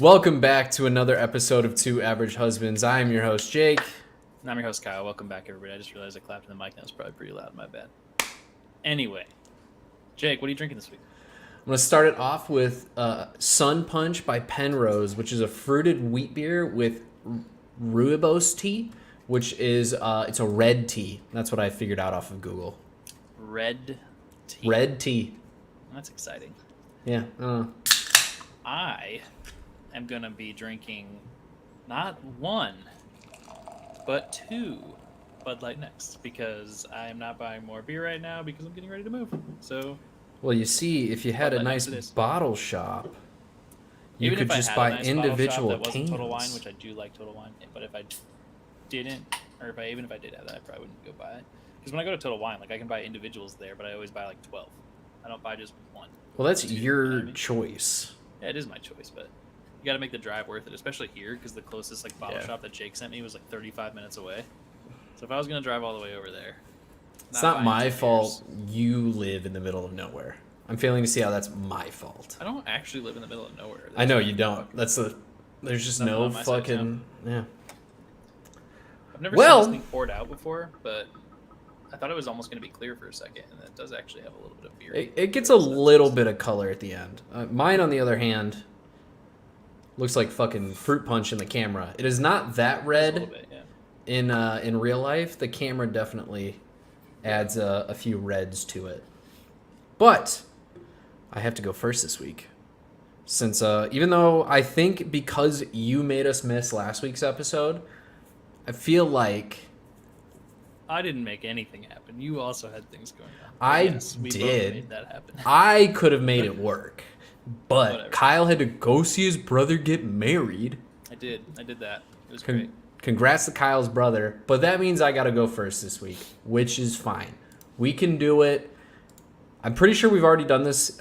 Welcome back to another episode of Two Average Husbands. I am your host, Jake. And I'm your host, Kyle. Welcome back, everybody. I just realized I clapped in the mic. That was probably pretty loud. My bad. Anyway, Jake, what are you drinking this week? I'm going to start it off with Sun Punch by Penrose, which is a fruited wheat beer with rooibos tea, which is it's a red tea. That's what I figured out off of Google. Red tea. Red tea. That's exciting. Yeah. I am going to be drinking not one, but two Bud Light next because I am not buying more beer right now because I'm getting ready to move. So, Well, you see, if you had Bud a Light nice next it is. bottle shop, you even could if I just had buy a nice individual bottle shop that cans. wasn't Total Wine, which I do like Total Wine, but if I didn't, or even if I did have that, I probably wouldn't go buy it. Because when I go to Total Wine, like I can buy individuals there, but I always buy like 12. I don't buy just one. Well, that's Two, your you know what I mean? choice. Yeah, it is my choice, but you got to make the drive worth it, especially here because the closest like bottle Yeah. shop that Jake sent me was like 35 minutes away. So if I was gonna drive all the way over there, It's not buying my 2 fault beers. you live in the middle of nowhere. I'm failing to see how that's my fault. I don't actually live in the middle of nowhere. I know There's you don't. That's the. There's just Nothing no on my side of fucking. Yeah. I've never Well- seen this thing poured out before, but I thought it was almost gonna be clear for a second, and it does actually have a little bit of beer. It gets a little bit of color at the end. Mine, on the other hand, looks like fucking fruit punch in the camera. It is not that Just a red little bit, yeah. in real life. The camera definitely adds a few reds to it. But I have to go first this week. Since even though I think because you made us miss last week's episode, I feel like I didn't make anything happen. You also had things going on. I Yes, we both did. made that happen. I could have made it work. But Whatever. Kyle had to go see his brother get married. I did that. It was Con- great. Congrats to Kyle's brother. But that means I got to go first this week, which is fine. We can do it. I'm pretty sure we've already done this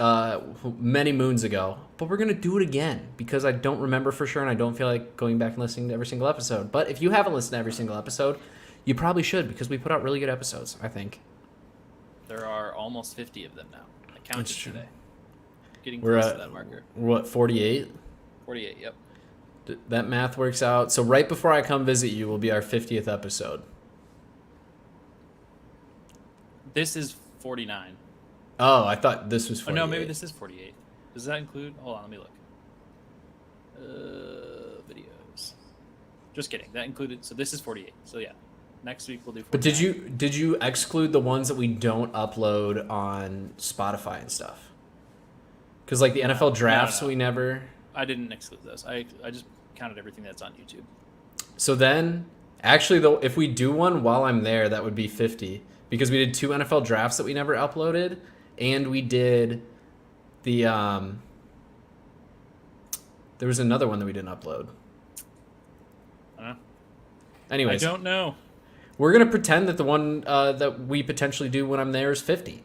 many moons ago, but we're going to do it again because I don't remember for sure and I don't feel like going back and listening to every single episode. But if you haven't listened to every single episode, you probably should because we put out really good episodes, I think. There are almost 50 of them now. I counted That's true. today. Getting We're close at, to that marker. what, 48? 48, yep. That math works out. So right before I come visit you will be our 50th episode. This is 49. Oh, I thought this was 48. Oh, no, maybe this is 48. Does that include... Hold on, let me look. Videos. Just kidding. That included... So this is 48. So yeah. Next week we'll do 49. But did you exclude the ones that we don't upload on Spotify and stuff? Because like the NFL drafts, no. we never. I didn't exclude those. I just counted everything that's on YouTube. So then, actually, though, if we do one while I'm there, that would be 50 because we did 2 NFL drafts that we never uploaded, and we did the There was another one that we didn't upload. I don't know. Anyways, I don't know. we're gonna pretend that the one that we potentially do when I'm there is 50.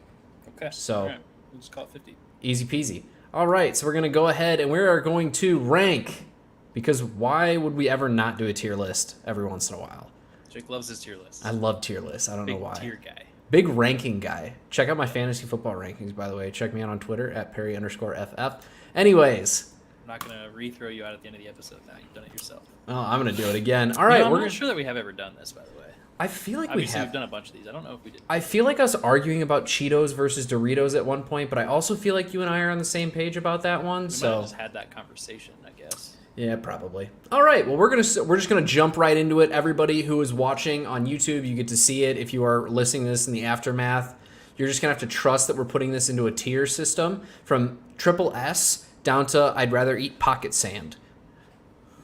Okay. So- All right. We'll just call it 50. Easy peasy. All right, so we're going to go ahead and we are going to rank because why would we ever not do a tier list every once in a while? Jake loves his tier list. I love tier lists. I don't Big know why. tier guy. Big ranking guy. Check out my fantasy football rankings, by the way. Check me out on Twitter at Perry_FF. Anyways, I'm not going to re-throw you out at the end of the episode now. You've done it yourself. oh, I'm going to do it again. All right, I'm we're not gonna, sure that we have ever done this, by the way. I feel like Obviously, we we've have. done a bunch of these. I don't know if we did. I feel like us arguing about Cheetos versus Doritos at one point, but I also feel like you and I are on the same page about that one. We might So have just had that conversation, I guess. yeah, probably. All right. Well, we're just gonna jump right into it. Everybody who is watching on YouTube, you get to see it. If you are listening to this in the aftermath, you're just gonna have to trust that we're putting this into a tier system from triple S down to I'd rather eat pocket sand.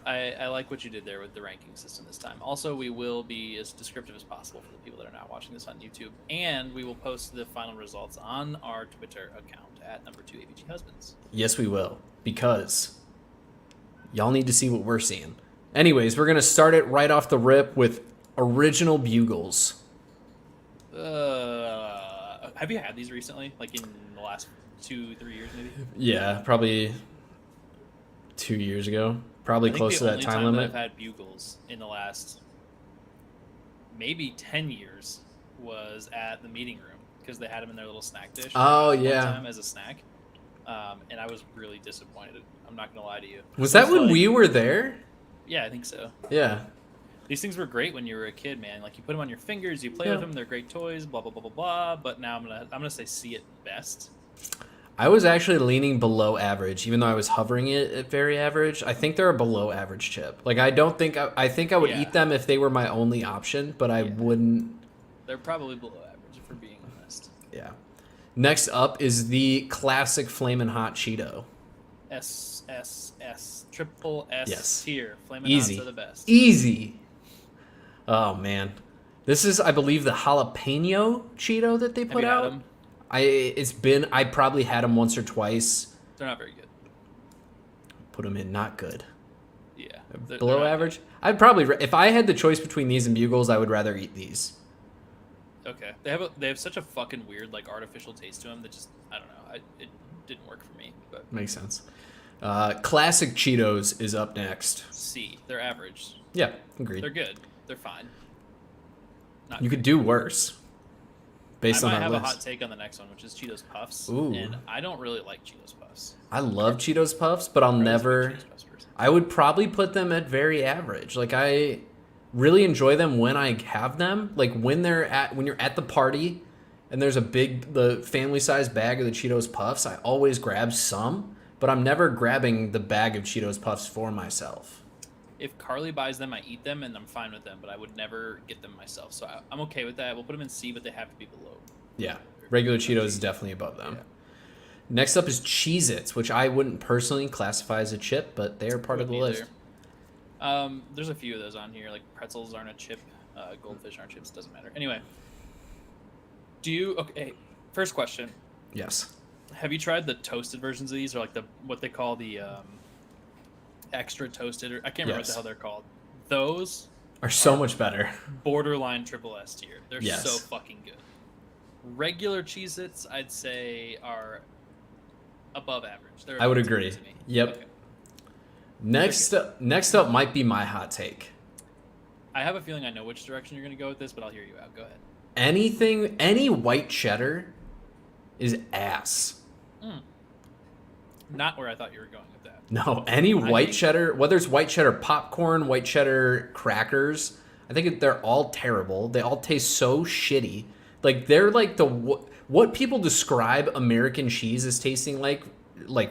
I like what you did there with the ranking system this time. Also, we will be as descriptive as possible for the people that are not watching this on YouTube. And we will post the final results on our Twitter account at @2ABGHusbands. Yes, we will, because y'all need to see what we're seeing. Anyways, we're gonna start it right off the rip with original bugles. Have you had these recently? Like in the last 2-3 years, maybe? Yeah, probably 2 years ago. Probably I think close to the that only time That limit. I've had bugles in the last maybe 10 years was at the meeting room because they had them in their little snack dish. Oh, one yeah. time as a snack. and I was really disappointed. I'm not gonna lie to you. Was It that when like- we were there? Yeah, I think so. Yeah. These things were great when you were a kid, man. Like you put them on your fingers, you play Yeah. with them. They're great toys. Blah blah blah blah blah. But now I'm gonna say see it best. I was actually leaning below average, even though I was hovering it at very average. I think they're a below average chip. Like I don't think I think I would Yeah. eat them if they were my only option, but I wouldn't. They're probably below average, if we're being honest. Yeah. Next up is the classic Flamin' Hot Cheeto. S triple S Yes. tier. Flamin' Easy. Hots are the best. Easy. Oh man, this is I believe the jalapeno Cheeto that they Have put you had out. them? I probably had them once or twice. They're not very good. Put them in not good. Yeah. They're Below not average. I'd probably if I had the choice between these and Bugles, I would rather eat these. good. Okay. They have such a fucking weird like artificial taste to them that just I don't know. It didn't work for me. But Makes sense. Classic Cheetos is up next. C. They're average. Yeah, agreed. They're good. They're fine. Not You could do worse. Based I on might our have a list. hot take on the next one, which is Cheetos Puffs. Ooh. And I don't really like Cheetos Puffs. I love Cheetos Puffs, but I'll I was a big never. Cheetos Puffs person. I would probably put them at very average. Like I really enjoy them when I have them. Like when you're at the party and there's the family size bag of the Cheetos Puffs, I always grab some, but I'm never grabbing the bag of Cheetos Puffs for myself. If Carly buys them, I eat them, and I'm fine with them. But I would never get them myself, so I'm okay with that. We'll put them in C, but they have to be below. Yeah. Regular Cheetos is definitely above them. Yeah. Next up is Cheez-Its, which I wouldn't personally classify as a chip, but they are part of the Wouldn't list. either. There's a few of those on here. Like pretzels aren't a chip. Goldfish aren't chips. Doesn't matter. Anyway, okay? First question: Yes. have you tried the toasted versions of these, or like what they call the extra toasted? Or I can't remember what the Yes. hell they're called. Those Are so much better. borderline triple S tier. They're Yes. so fucking good. Regular Cheez-Its, I'd say, are above average. They're I would above tier agree. to me. Yep. Okay. Next up might be my hot take. I have a feeling I know which direction you're going to go with this, but I'll hear you out. Go ahead. Any white cheddar is ass. Not where I thought you were going with that. No, any white think- cheddar, whether it's white cheddar popcorn, white cheddar crackers, I think they're all terrible. They all taste so shitty. Like they're like what people describe American cheese as tasting like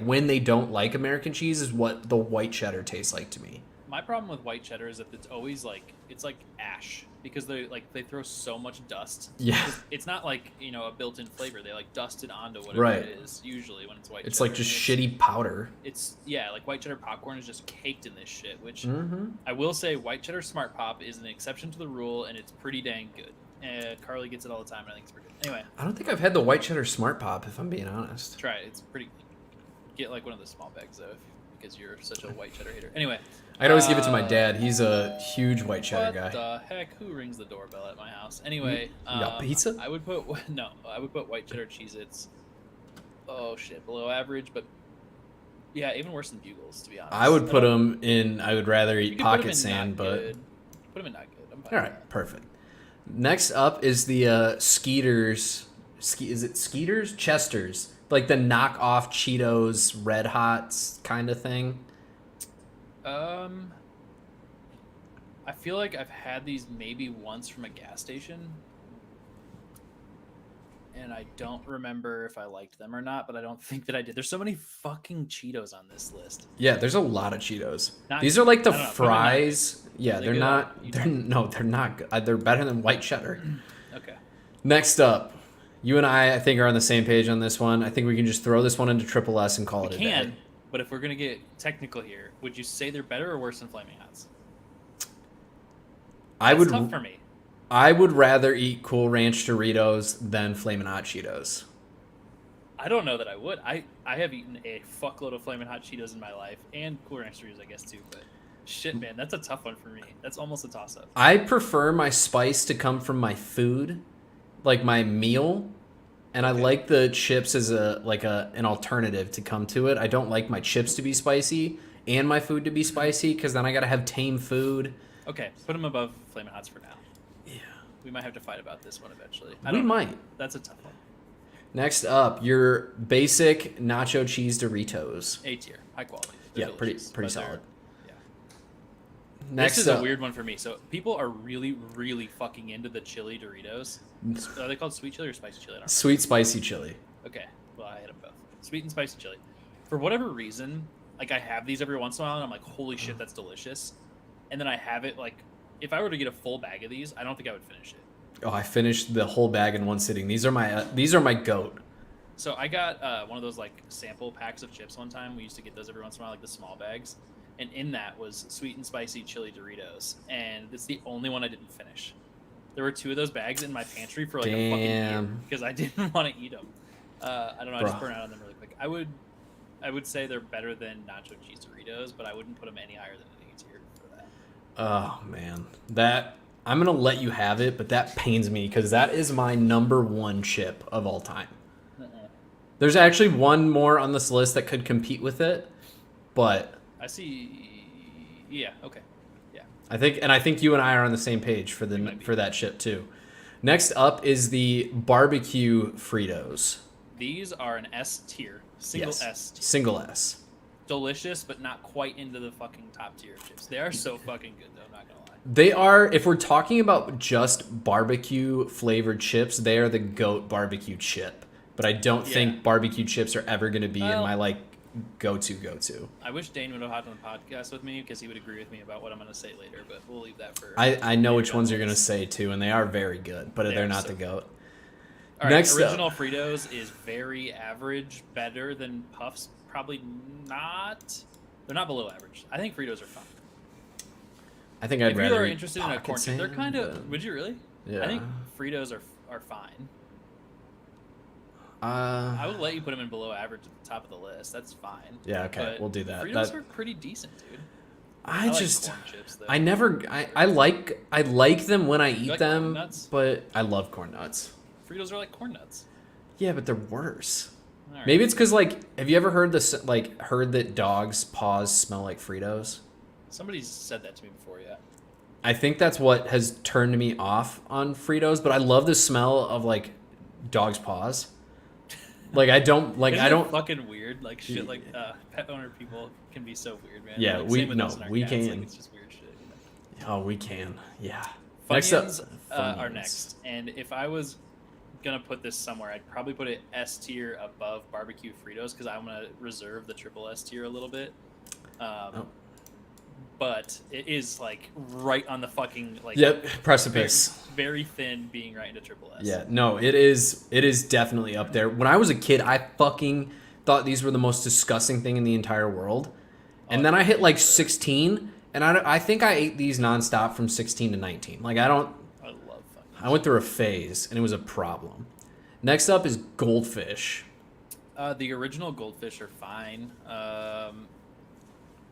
when they don't like American cheese is what the white cheddar tastes like to me. My problem with white cheddar is that it's always it's like ash because they throw so much dust. Yeah. It's not like, a built-in flavor. They like dust it onto whatever Right. it is usually when it's white It's cheddar. like just And shitty powder. It's like white cheddar popcorn is just caked in this shit, which Mm-hmm. I will say white cheddar smart pop is an exception to the rule and it's pretty dang good. Carly gets it all the time and I think it's pretty good. Anyway, I don't think I've had the white cheddar smart pop if I'm being honest. try it. It's pretty get like one of the small bags though because you're such a white cheddar hater. Anyway, I'd always give it to my dad. He's a huge white cheddar what guy. the heck? Who rings the doorbell at my house? Anyway, You got pizza? I would put I would put white cheddar Cheez-Its. Oh shit, below average, but yeah, even worse than Bugles to be honest. I would put don't- them in. I would rather you eat can put 'em pocket in sand, not but good. Put them in not good. I'm fine all with right, perfect. Next up is the Skeeters. Is it Skeeters? Chesters, like the knockoff Cheetos Red Hots kind of thing. that. I feel like I've had these maybe once from a gas station. And I don't remember if I liked them or not, but I don't think that I did. There's so many fucking Cheetos on this list. Yeah, there's a lot of Cheetos. Not These good. are like the I don't know, probably not good. fries. Yeah, Are they they're good? not. You They're not good. They're better than white cheddar. Okay. Next up, you and I think are on the same page on this one. I think we can just throw this one into triple S and call We it a can, day. but if we're gonna get technical here, would you say they're better or worse than Flaming Hots? I That's would. tough for me. I would rather eat Cool Ranch Doritos than Flamin' Hot Cheetos. I don't know that I would. I have eaten a fuckload of Flamin' Hot Cheetos in my life, and Cool Ranch Doritos, I guess too. But shit, man, that's a tough one for me. That's almost a toss-up. I prefer my spice to come from my food, like my meal, and I like the chips as an alternative to come to it. I don't like my chips to be spicy and my food to be spicy because then I gotta have tame food. Okay, put them above Flamin' Hots for now. Yeah, We might have to fight about this one eventually. we might. That's a tough one. Next up, your basic nacho cheese Doritos. A tier, high quality. They're Yeah, delicious, pretty but solid. Yeah. Next This is up, a weird one for me. So people are really, really fucking into the chili Doritos. Are they called sweet chili or spicy chili? I don't sweet spicy chili. remember. Okay, well I had them both. Sweet and spicy chili. For whatever reason, like I have these every once in a while, and I'm like, holy shit, that's delicious. And then I have it like, if I were to get a full bag of these, I don't think I would finish it. Oh, I finished the whole bag in one sitting. These are my goat. So I got one of those like sample packs of chips one time. We used to get those every once in a while, like the small bags. And in that was sweet and spicy chili Doritos. And it's the only one I didn't finish. There were 2 of those bags in my pantry for like a fucking year because I didn't want to eat them. I don't know. I just burned out on them really quick. I would say they're better than nacho cheese Doritos, but I wouldn't put them any higher than an A tier for that. Oh man, that I'm gonna let you have it, but that pains me because that is my number 1 chip of all time. There's actually one more on this list that could compete with it, but I see. Yeah. Okay. Yeah. I think you and I are on the same page for that chip too. Next up is the barbecue Fritos. These are an S tier, single Yes. S tier. Single S. Delicious, but not quite into the fucking top tier of chips. They are so fucking good, though. I'm not gonna lie. They are, if we're talking about just barbecue flavored chips, they are the GOAT barbecue chip. But I don't think barbecue chips are ever going to be in my like go-to. I wish Dane would have hopped on the podcast with me because he would agree with me about what I'm going to say later, but we'll leave that for... I know which ones you're going to say too, and they are very good, but they're not so the GOAT. All right, Next original up. Fritos is very average, better than Puffs. Probably not... They're not below average. I think Fritos are fine. I think I'd if rather you are eat interested in a Pocket corn chip, they're Sand, kind but- of... Would you really? Yeah. I think Fritos are fine. Uh, I would let you put them in below average at the top of the list. That's fine. yeah, okay, But we'll do that. Fritos are pretty decent, dude. I like just, corn chips, though. I like them when I eat like them, Corn Nuts? but I love corn nuts. Fritos are like corn nuts. Yeah, but they're worse. All right. Maybe it's because like, have you ever heard this? Like, heard that dogs' paws smell like Fritos? Somebody's said that to me before, yeah. I think that's what has turned me off on Fritos. But I love the smell of like dogs' paws. Like I don't like Isn't I it don't. fucking weird. Like shit. Like pet owner people can be so weird, man. Yeah, like, we- same with no, us and our we cats, can. Like, it's just weird shit. You know? Oh, we can. Yeah. Funyuns are Funyuns. next, and if I was gonna put this somewhere, I'd probably put it S tier above barbecue Fritos because I'm gonna reserve the triple S tier a little bit. But it is like right on the fucking like Yep. Precipice. very thin, being right into triple S. Yeah, no, it is definitely up there. When I was a kid, I fucking thought these were the most disgusting thing in the entire world. And then I hit like 16, and I think I ate these nonstop from 16 to 19. Like I love Funyuns. I went through a phase, and it was a problem. Next up is goldfish. The original goldfish are fine.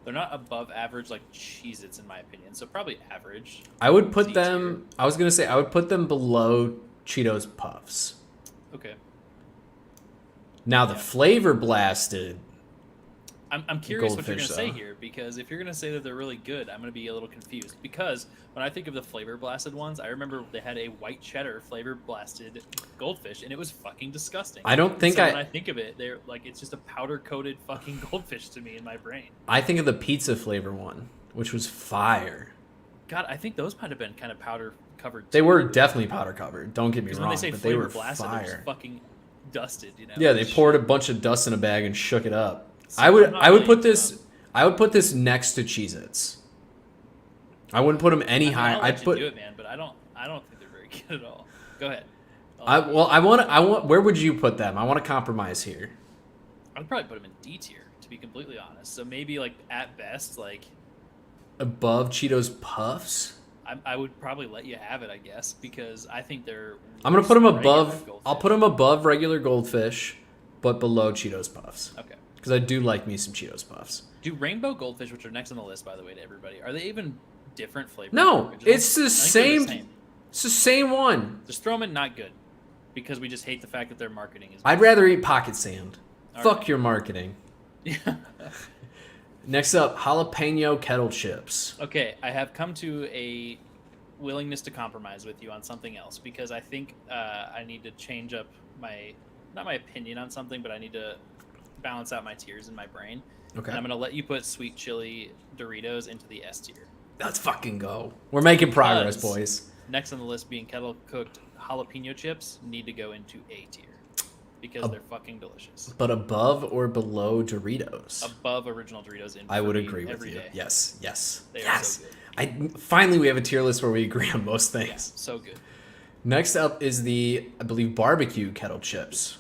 They're not above average like Cheez-Its in my opinion, so probably average. I would put C them. I was gonna say I would put them below Cheetos Puffs. Okay. Now the flavor blasted. I'm curious what you're Goldfish, gonna say though. here because if you're gonna say that they're really good, I'm gonna be a little confused because when I think of the flavor blasted ones, I remember they had a white cheddar flavor blasted goldfish and it was fucking disgusting. I don't think when I think of it, they're like it's just a powder coated fucking goldfish to me in my brain. I think of the pizza flavor one, which was fire. God, I think those might have been kind of powder covered. They too. were definitely powder covered. Don't get me Because wrong, when they say but they flavor were blasted, they're just fire. fucking dusted, you know. Yeah, they Shit. poured a bunch of dust in a bag and shook it up. See, I would I'm not I would really put into this them. I would put this next to Cheez-Its. I wouldn't put them any I mean, higher. I'll I'd let put you do it, man, but I don't think they're very good at all. Go ahead. I want where would you put them? I want to compromise here. I'd probably put them in D tier, to be completely honest. So maybe like at best, like Above Cheetos Puffs? I would probably let you have it, I guess, because I think they're. I'm gonna put them worse than regular above. I'll Goldfish. put them above regular Goldfish, but below Cheetos Puffs. Okay. Because I do like me some Cheetos Puffs. Do rainbow goldfish, which are next on the list, by the way, to everybody, are they even different flavors? No, than original? it's the I think they're same. It's the same one. Just throw them in not good, because we just hate the fact that their marketing is. I'd rather eat Pocket Sand. All Fuck right. your marketing. Next up, jalapeno kettle chips. Okay, I have come to a willingness to compromise with you on something else because I think I need to change up my not my opinion on something, but I need to balance out my tiers in my brain. Okay. And I'm gonna let you put sweet chili Doritos into the S tier. Let's fucking go. We're making progress, Because boys. next on the list being kettle cooked jalapeno chips need to go into A tier because they're fucking delicious. But above or below Doritos? Above original Doritos in I would free agree with every you. day. Yes, yes, They are yes. so good. Finally, we have a tier list where we agree on most things. Yeah, so good. Next up is the, I believe, barbecue kettle chips.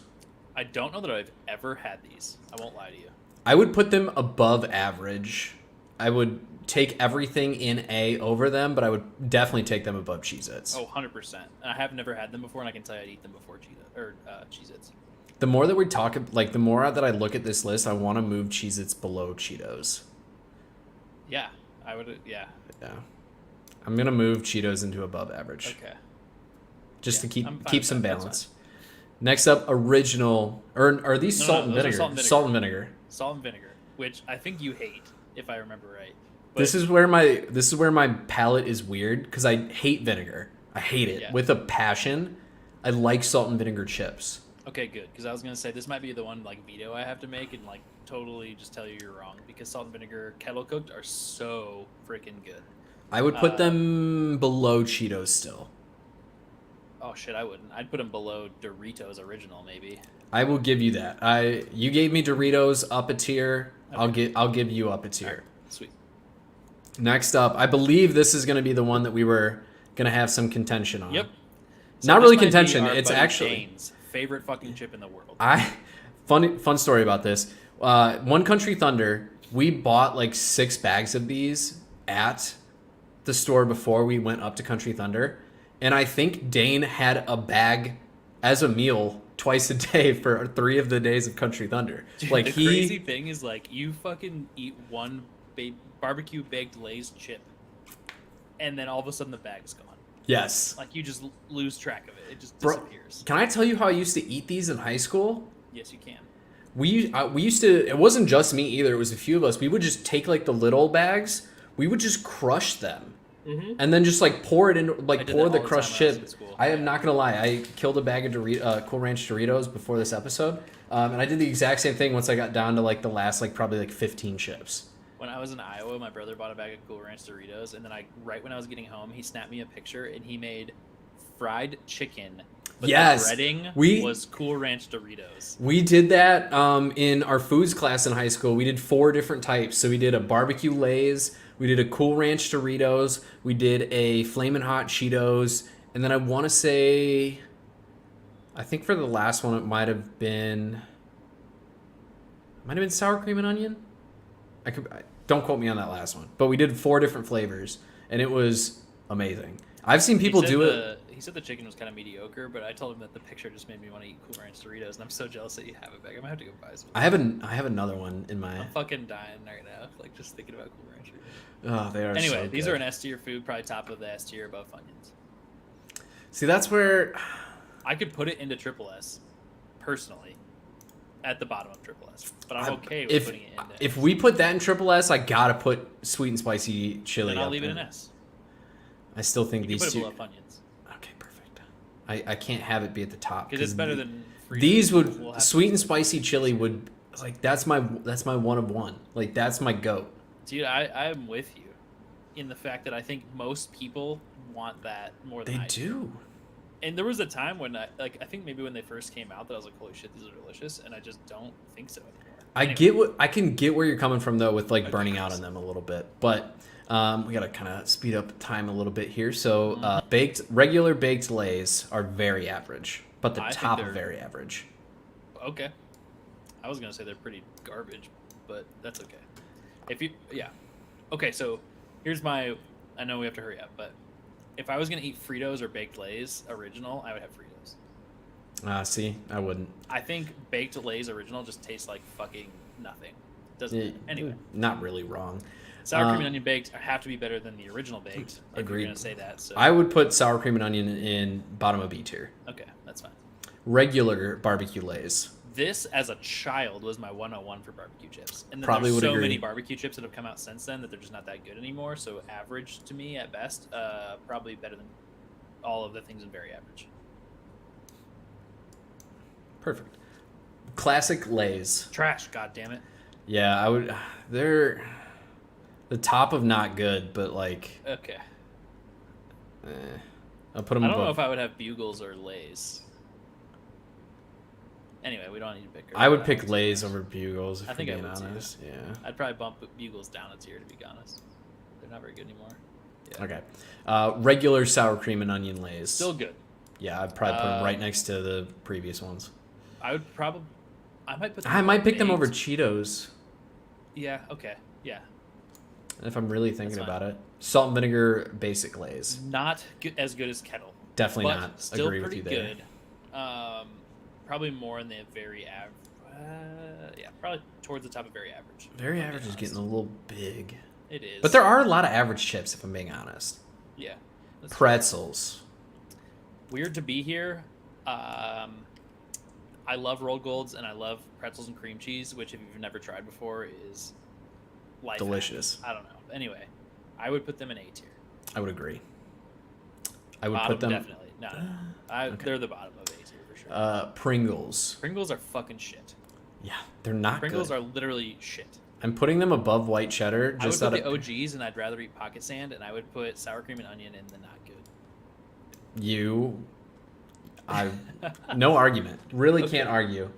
I don't know that I've ever had these. I won't lie to you. I would put them above average. I would take everything in A over them, but I would definitely take them above Cheez-Its. Oh, 100%. And I have never had them before, and I can tell you I'd eat them before Cheez-Its. The more that we talk, like the more that I look at this list, I want to move Cheez-Its below Cheetos. Yeah, I would. Yeah. Yeah, I'm gonna move Cheetos into above average. Okay. Just Yeah, to I'm fine keep with some that. That's balance. Next up, original, or are these No, salt and those are vinegar? salt and vinegar. Salt and vinegar. Salt and vinegar, which I think you hate, if I remember right. But This is where my palate is weird because I hate vinegar. I hate it Yeah. with a passion. I like salt and vinegar chips. Okay, good, because I was gonna say this might be the one like veto I have to make and like totally just tell you you're wrong because salt and vinegar kettle cooked are so freaking good. I would put them below Cheetos still. Oh shit, I wouldn't. I'd put them below Doritos original maybe. I will give you that. You gave me Doritos up a tier. Okay. I'll give you up a tier. All right, sweet. Next up, I believe this is going to be the one that we were going to have some contention on. Yep. Not this really might be contention. our It's buddy actually Dane's favorite fucking chip in the world. fun story about this. One Country Thunder, we bought like 6 bags of these at the store before we went up to Country Thunder, and I think Dane had a bag as a meal twice a day for 3 of the days of Country Thunder. Dude, Like the crazy thing is like you fucking eat one barbecue baked Lay's chip, and then all of a sudden the bag's gone. Yes. Like you just lose track of it. It just Bro, disappears. can I tell you how I used to eat these in high school? Yes, you can. We used to. It wasn't just me either. It was a few of us. We would just take like the little bags. We would just crush them, and then just like pour it in, I like did pour that the all the crushed time when I was chip. in school. I am not gonna lie. I killed a bag of Cool Ranch Doritos before this episode, and I did the exact same thing once I got down to like the last like probably like 15 chips. When I was in Iowa, my brother bought a bag of Cool Ranch Doritos, and then right when I was getting home, he snapped me a picture, and he made fried chicken. But Yes, the breading we- was Cool Ranch Doritos. We did that in our foods class in high school. We did 4 different types. So we did a barbecue Lay's, we did a Cool Ranch Doritos, we did a Flamin' Hot Cheetos, and then I want to say, I think for the last one it might have been sour cream and onion. Don't quote me on that last one, but we did 4 different flavors, and it was amazing. I've seen people do it. He said the chicken was kind of mediocre, but I told him that the picture just made me want to eat Cool Ranch Doritos, and I'm so jealous that you have it back. I'm gonna have to go buy some. I have another one in my. I'm fucking dying right now, like just thinking about Cool Ranch Doritos. Oh, they are. Anyway, so these good. are an S tier food, probably top of the S tier above Funyuns. See, that's where I could put it into Triple S, personally, at the bottom of Triple S, but I'm okay with putting it into if S. we put that in Triple S, I gotta put sweet and spicy chili. Then I'll up leave it in in S. I still think You these can put it two. below Funyuns. Okay, perfect. I can't have it be at the top Because it's better than Fritos. these We'll would have sweet to- and spicy chili would like that's my one of one. Like that's my goat. Dude, I'm with you in the fact that I think most people want that more than They I do. And there was a time when I think maybe when they first came out that I was like, holy shit, these are delicious, and I just don't think so anymore. I can get where you're coming from though with like burning out on them a little bit, but we gotta kind of speed up time a little bit here. So regular baked Lays are very average, but the I think top of they're- very average. Okay. I was gonna say they're pretty garbage, but that's okay. Okay, so here's my. I know we have to hurry up, but if I was gonna eat Fritos or baked Lays original, I would have Fritos. See, I wouldn't. I think baked Lays original just tastes like fucking nothing. Doesn't anyway. Not really wrong. Sour cream and onion baked have to be better than the original baked. If Agreed. you're gonna say that. So I would put sour cream and onion in bottom of B tier. okay, that's fine. Regular barbecue Lays. This, as a child, was my 101 for barbecue chips. And then Probably there's would so agree. many barbecue chips that have come out since then that they're just not that good anymore. So average to me at best, probably better than all of the things in very average. Perfect. Classic Lay's. Trash. God damn it. Yeah, I would. They're the top of not good, but like, Okay. I'll put them I don't know above. if I would have Bugles or Lays. Anyway, we don't need to pick. I would pick Lay's over Bugles. If I think we're I being would too. honest. Yeah. I'd probably bump Bugles down a tier, to be honest. They're not very good anymore. Yeah. Okay. Regular sour cream and onion Lay's. Still good. Yeah, I'd probably put them right next to the previous ones. I would probably. I might put. I might pick them over eight. Cheetos. Yeah. Okay. Yeah. If I'm really thinking That's fine. about it. Salt and vinegar basic Lay's. Not as good as Kettle. Definitely but not. Still Agree with pretty you there. good. Probably more in the very average. Yeah, probably towards the top of very average. Very if I'm average being is getting a honest. little big. It is. But there are a lot of average chips, if I'm being honest. Yeah. That's Pretzels. weird to be here. I love rolled golds and I love pretzels and cream cheese, which if you've never tried before is life Delicious. hack. I don't know. Anyway, I would put them in A tier. I would agree. I would Bottom, put them. definitely. No. Okay. They're the bottom of A tier for sure. Pringles. Pringles are fucking shit. Yeah, they're not Pringles good. are literally shit. I'm putting them above white cheddar. I would Just put out the of OGs, and I'd rather eat pocket sand, and I would put sour cream and onion in the not good. you. No argument. Really Okay. can't argue.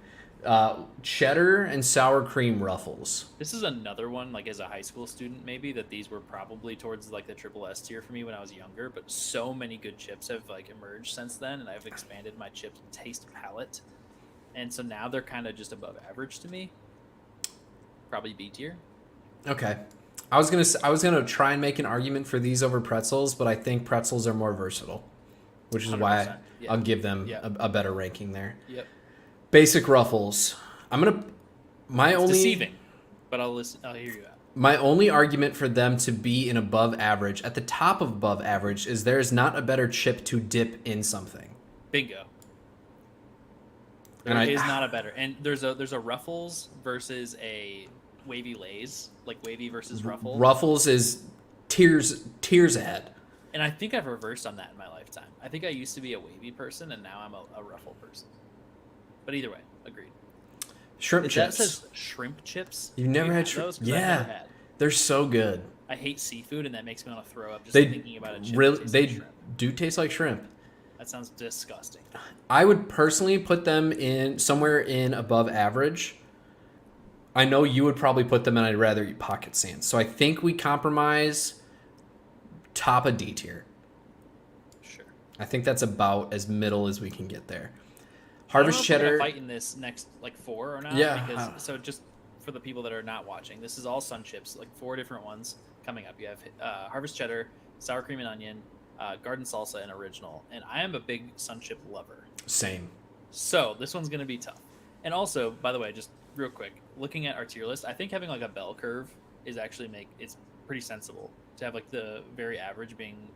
Cheddar and sour cream ruffles. This is another one, like as a high school student, maybe that these were probably towards like the triple S tier for me when I was younger. But so many good chips have like emerged since then, and I've expanded my chip taste palette, and so now they're kind of just above average to me. Probably B tier. Okay. I was gonna try and make an argument for these over pretzels, but I think pretzels are more versatile, which is why 100%. Yeah. I'll give them Yeah. a better ranking there. Yep. Basic ruffles. I'm gonna. My It's only deceiving, but I'll listen. I'll hear you out. my only argument for them to be in above average, at the top of above average, is there is not a better chip to dip in something. Bingo. And There is not a better, and there's a Ruffles versus a Wavy Lays, like Wavy versus Ruffle. Ruffles is tears ahead. And I think I've reversed on that in my lifetime. I think I used to be a Wavy person, and now I'm a Ruffle person. But either way, agreed. Shrimp That chips. says shrimp chips. You've never Have had you shrimp? those? 'Cause I've Yeah. never had. They're so good. I hate seafood, and that makes me want to throw up just They thinking about a chip. really that tastes they like shrimp. do taste like shrimp. That sounds disgusting. I would personally put them in somewhere in above average. I know you would probably put them in I'd rather eat pocket sand. So I think we compromise top of D tier. Sure. I think that's about as middle as we can get there. I don't know Harvest if we're gonna cheddar. fight in this next like 4 or not. Yeah. Because, so just for the people that are not watching, this is all Sun Chips, like 4 different ones coming up. You have Harvest Cheddar, Sour Cream and Onion, Garden Salsa, and Original. And I am a big Sun Chip lover. Same. So this one's gonna be tough. And also, by the way, just real quick, looking at our tier list, I think having like a bell curve is actually it's pretty sensible to have like the very average being,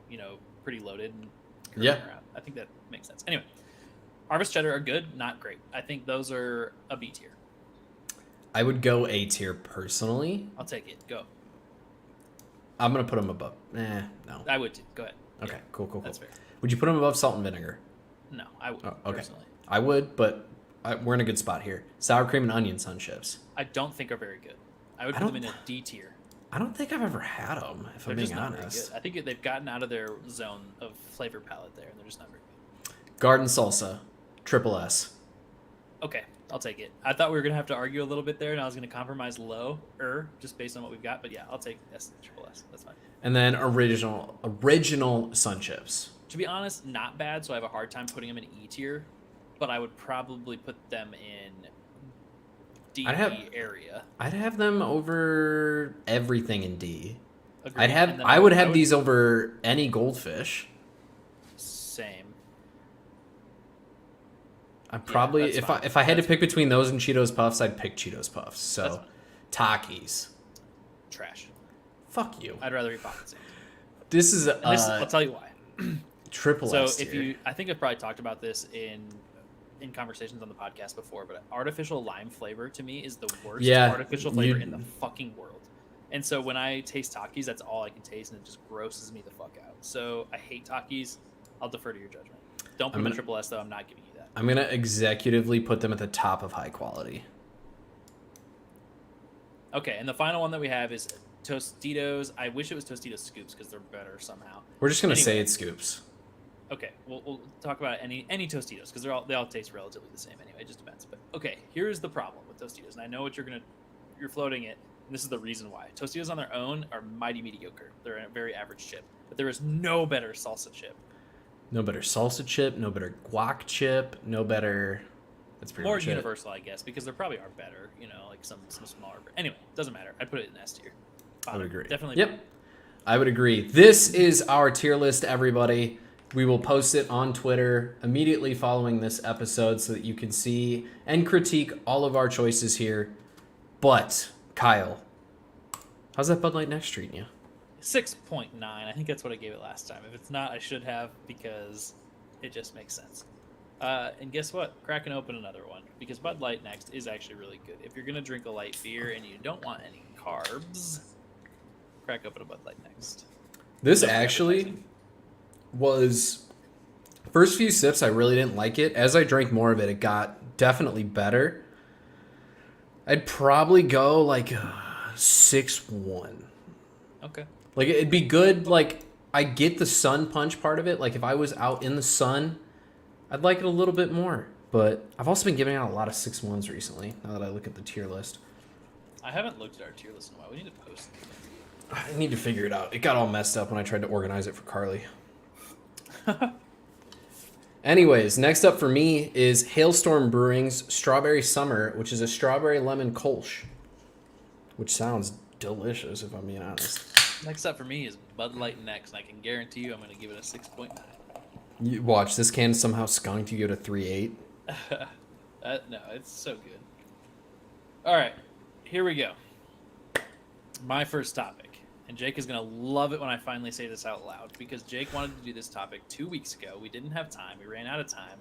pretty loaded and curving Yeah. around. I think that makes sense. Anyway, Harvest Cheddar are good, not great. I think those are a B tier. I would go A tier personally. I'll take it. Go. I'm gonna put them above. No. I would too. Go ahead. Okay, Yeah, cool. that's fair. Would you put them above salt and vinegar? No, I would Oh, okay. personally. I would, but we're in a good spot here. Sour cream and onion sun chips. I don't think are very good. I would I put them don't- in a D tier. I don't think I've ever had them, if They're I'm just being not very honest. good. I think they've gotten out of their zone of flavor palette there, and they're just not very good. Garden salsa, triple S. Okay, I'll take it. I thought we were gonna have to argue a little bit there, and I was gonna compromise low, just based on what we've got. But yeah, I'll take triple S. That's fine. And then original sun chips. To be honest, not bad. So I have a hard time putting them in E tier, but I would probably put them in D area. I'd have them over everything in D. Agreed. And then I would have these over any goldfish. Same. I probably that's fine. if I had to That's pick between those and Cheetos Puffs, I'd pick Cheetos Puffs. That's So, fine. Takis. Trash. Fuck you. I'd rather eat pocket sand. This is And I'll tell you why. triple So S if tier. I think I've probably talked about this in conversations on the podcast before, but artificial lime flavor to me is the worst artificial flavor in the fucking world. And so when I taste Takis, that's all I can taste, and it just grosses me the fuck out. So I hate Takis. I'll defer to your judgment. Don't put them in triple S though. I'm not giving you that. I'm going to executively put them at the top of high quality. Okay, and the final one that we have is Tostitos. I wish it was Tostitos Scoops because they're better somehow. We're just going to say it's Scoops. Okay, we'll talk about any Tostitos because they all taste relatively the same anyway. It just depends. But okay, here's the problem with Tostitos, and I know what you're floating it. And this is the reason why. Tostitos on their own are mighty mediocre. They're a very average chip, but there is no better salsa chip. No better salsa chip, no better guac chip, no better. That's pretty more much universal, I guess, because there probably are better. Like some smaller. Anyway, doesn't matter. I'd put it in S tier. I would agree. Definitely. Yep, I would agree. This is our tier list, everybody. We will post it on Twitter immediately following this episode so that you can see and critique all of our choices here. But, Kyle, how's that Bud Light Next treating you? 6.9. I think that's what I gave it last time. If it's not, I should have because it just makes sense. And guess what? Cracking open another one because Bud Light Next is actually really good. If you're going to drink a light beer and you don't want any carbs, crack open a Bud Light Next. This actually was first few sips I really didn't like it. As I drank more of it, it got definitely better. I'd probably go like 6.1. Okay. Like it'd be good. Like I get the sun punch part of it. Like if I was out in the sun, I'd like it a little bit more. But I've also been giving out a lot of 6.1s recently. Now that I look at the tier list, I haven't looked at our tier list in a while. We need to post it. I need to figure it out. It got all messed up when I tried to organize it for Carly. Anyways, next up for me is Hailstorm Brewing's Strawberry Summer, which is a strawberry lemon kolsch, which sounds delicious if I'm being honest. Next up for me is Bud Light Next, and I can guarantee you I'm going to give it a 6.9. You watch, this can somehow skunked you go to 3.8. No, it's so good. All right, here we go. My first topic. And Jake is going to love it when I finally say this out loud because Jake wanted to do this topic 2 weeks ago. We didn't have time. We ran out of time.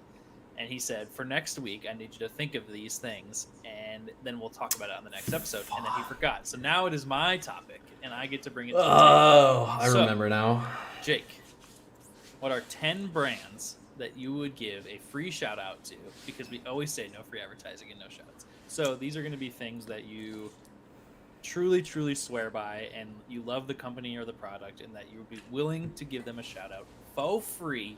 And he said, for next week, I need you to think of these things, and then we'll talk about it on the next episode. And then he forgot. So now it is my topic, and I get to bring it to you. Oh, I remember now. Jake, what are 10 brands that you would give a free shout-out to? Because we always say no free advertising and no shout-outs. So these are going to be things that you truly swear by, and you love the company or the product, and that you would be willing to give them a shout out for free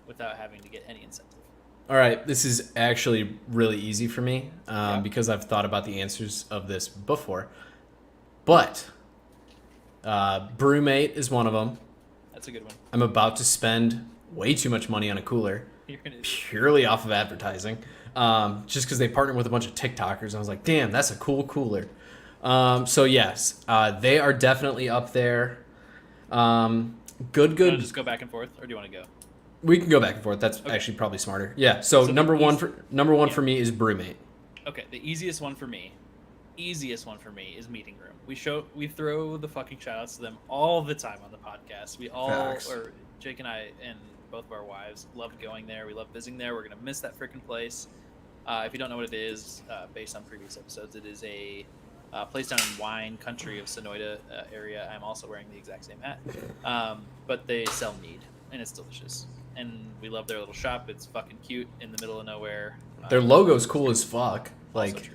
without having to get any incentive. All right, this is actually really easy for me because I've thought about the answers of this before. But Brewmate is one of them. That's a good one. I'm about to spend way too much money on a cooler purely off of advertising, just because they partnered with a bunch of TikTokers. I was like, damn, that's a cool cooler. So yes, they are definitely up there. Good. Do you want to just go back and forth, or do you want to go? We can go back and forth. That's actually probably smarter. Yeah. So number one for me is Brewmate. Okay. The easiest one for me is Meeting Room. We throw the fucking shout outs to them all the time on the podcast. We all, Facts. or Jake and I and both of our wives loved going there. We love visiting there. We're gonna miss that freaking place. If you don't know what it is, based on previous episodes, it is a place down in wine country of Sonoyta area. I'm also wearing the exact same hat. But they sell mead, and it's delicious. And we love their little shop. It's fucking cute in the middle of nowhere. Their logo's cool as fuck. Like,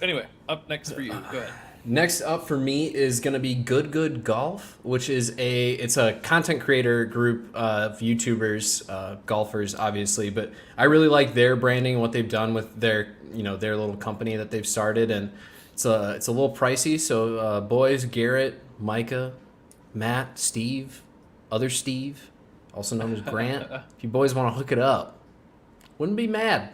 anyway, up next for you. Go ahead. Next up for me is gonna be Good Golf, which is it's a content creator group of YouTubers, golfers, obviously. But I really like their branding and what they've done with their little company that they've started, and it's a little pricey. So boys, Garrett, Micah, Matt, Steve, other Steve, also known as Grant. If you boys want to hook it up, wouldn't be mad.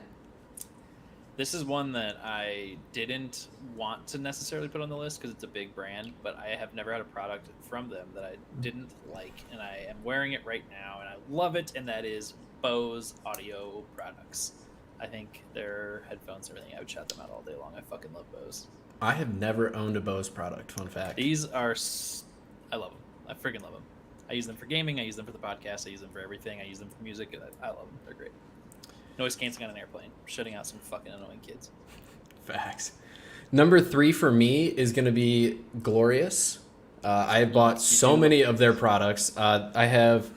This is one that I didn't want to necessarily put on the list because it's a big brand, but I have never had a product from them that I didn't like, and I am wearing it right now, and I love it, and that is Bose Audio Products. I think their headphones and everything, I would shout them out all day long. I fucking love Bose. I have never owned a Bose product, fun fact. These are, I love them. I freaking love them. I use them for gaming, I use them for the podcast, I use them for everything, I use them for music, I love them. They're great. Noise canceling on an airplane, shutting out some fucking annoying kids. Facts. Number 3 for me is going to be Glorious. I have bought so many of their products. I have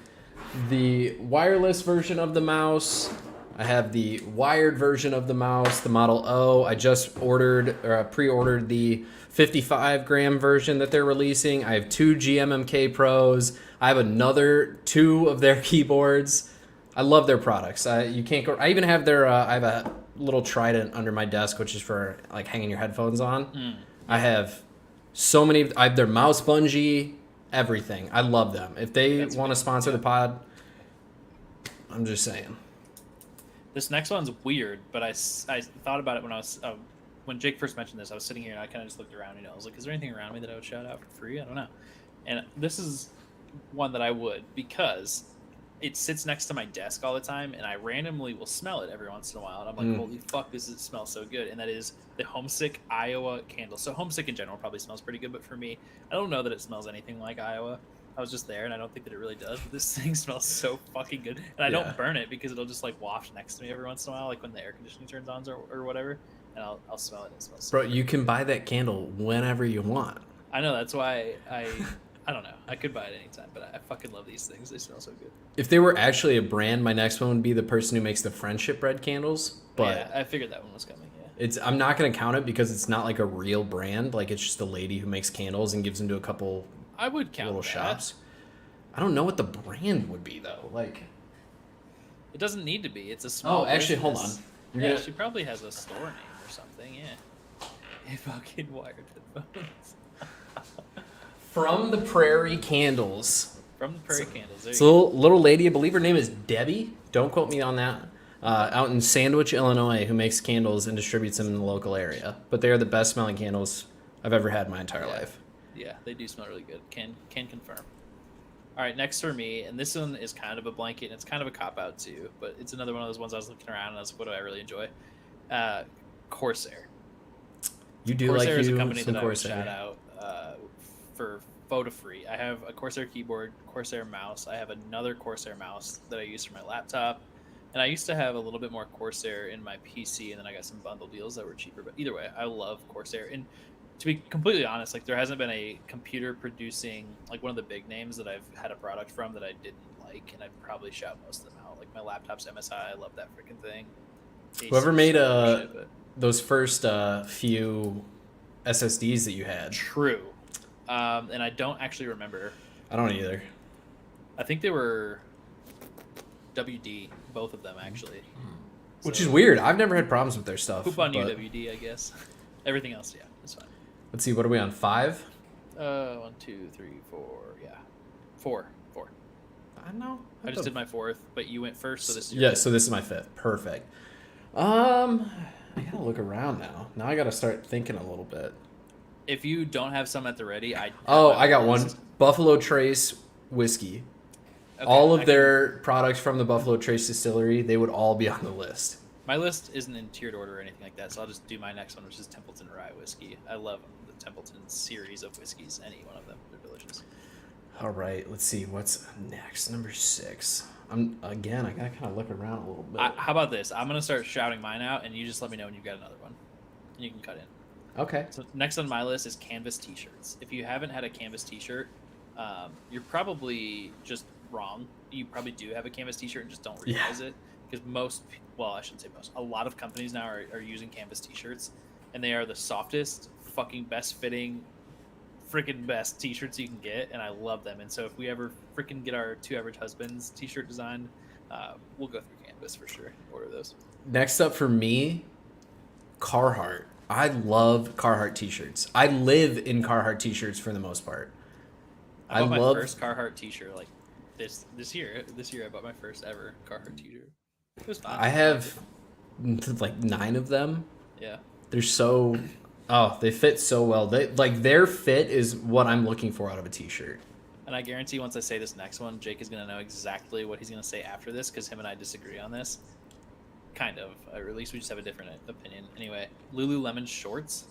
the wireless version of the mouse. I have the wired version of the mouse, the Model O. I just ordered or pre-ordered the 55-gram version that they're releasing. I have 2 GMMK Pros. I have another 2 of their keyboards. I love their products. You can't go. I even have their. I have a little Trident under my desk, which is for like hanging your headphones on. I have so many. I have their mouse bungee, everything. I love them. If they want to sponsor the pod, I'm just saying. This next one's weird, but I thought about it when I was when Jake first mentioned this. I was sitting here and I kind of just looked around. I was like, "Is there anything around me that I would shout out for free?" I don't know. And this is one that I would, because it sits next to my desk all the time, and I randomly will smell it every once in a while, and I'm like, "Holy fuck, does it smell so good?" And that is the Homesick Iowa candle. So Homesick in general probably smells pretty good, but for me, I don't know that it smells anything like Iowa. I was just there, and I don't think that it really does. But this thing smells so fucking good, and I don't burn it because it'll just like waft next to me every once in a while, like when the air conditioning turns on or whatever, and I'll smell it. And it smells so good. You can buy that candle whenever you want. I know, that's why I don't know. I could buy it anytime, but I fucking love these things. They smell so good. If they were actually a brand, my next one would be the person who makes the friendship bread candles. But yeah, I figured that one was coming. Yeah, I'm not gonna count it because it's not like a real brand. Like it's just a lady who makes candles and gives them to a couple. I would count little that. shops. I don't know what the brand would be though. Like, it doesn't need to be. It's a small. Oh, actually, business. hold on. She probably has a store name or something. Yeah. Hey, fucking wired headphones. From the Prairie Candles. From the Prairie Candles. There It's you a go. little lady. I believe her name is Debbie. Don't quote me on that. Out in Sandwich, Illinois, who makes candles and distributes them in the local area. But they are the best smelling candles I've ever had in my entire life. Yeah, they do smell really good. Can confirm. All right, next for me, and this one is kind of a blanket, and it's kind of a cop-out too, but it's another one of those ones I was looking around, and I was like, what do I really enjoy? Corsair. You do Corsair like is you a company some that I would Corsair. shout out for photo free. I have a Corsair keyboard, Corsair mouse. I have another Corsair mouse that I use for my laptop, and I used to have a little bit more Corsair in my PC, and then I got some bundle deals that were cheaper. But either way, I love Corsair. And to be completely honest, like there hasn't been a computer producing like one of the big names that I've had a product from that I didn't like, and I'd probably shout most of them out. Like my laptop's MSI, I love that freaking thing. Whoever made shit, but those first few SSDs that you had. true. And I don't actually remember. I don't either. I think they were WD, both of them actually. Which is weird. I've never had problems with their stuff. Poop on you, but- WD, I guess. Everything else, yeah, it's fine. Let's see, what are we on? 5? 1, 2, 3, 4, yeah. 4. I know. I just did my 4th, but you went first, so this is Yeah, so this is my 5th. Perfect. I gotta look around now. Now I gotta start thinking a little bit. If you don't have some at the ready, I got one. Buffalo Trace whiskey. Okay, All of I their products from the Buffalo Trace distillery, they would all be on the list. my list isn't in tiered order or anything like that, so I'll just do my next one, which is Templeton Rye Whiskey. I love the Templeton series of whiskeys. Any one of them, they're delicious. All right, let's see what's next. Number 6. I gotta kind of look around a little bit. How about this? I'm gonna start shouting mine out, and you just let me know when you've got another one, and you can cut in. Okay. So next on my list is canvas T-shirts. If you haven't had a canvas T-shirt, you're probably just wrong. You probably do have a canvas T-shirt and just don't realize it. Because I shouldn't say most, a lot of companies now are using canvas T-shirts, and they are the softest, fucking best fitting, freaking best T-shirts you can get, and I love them. And so if we ever freaking get our Two Average Husbands T-shirt designed, we'll go through canvas for sure. Order those. Next up for me, Carhartt. I love Carhartt T-shirts. I live in Carhartt T-shirts for the most part. I bought my first Carhartt T-shirt like this year. This year I bought my first ever Carhartt T-shirt. It was fun. I have like 9 of them. Yeah. They're so they fit so well. Their fit is what I'm looking for out of a T-shirt. And I guarantee once I say this next one, Jake is going to know exactly what he's going to say after this because him and I disagree on this. Kind of. Or at least we just have a different opinion. Anyway, Lululemon shorts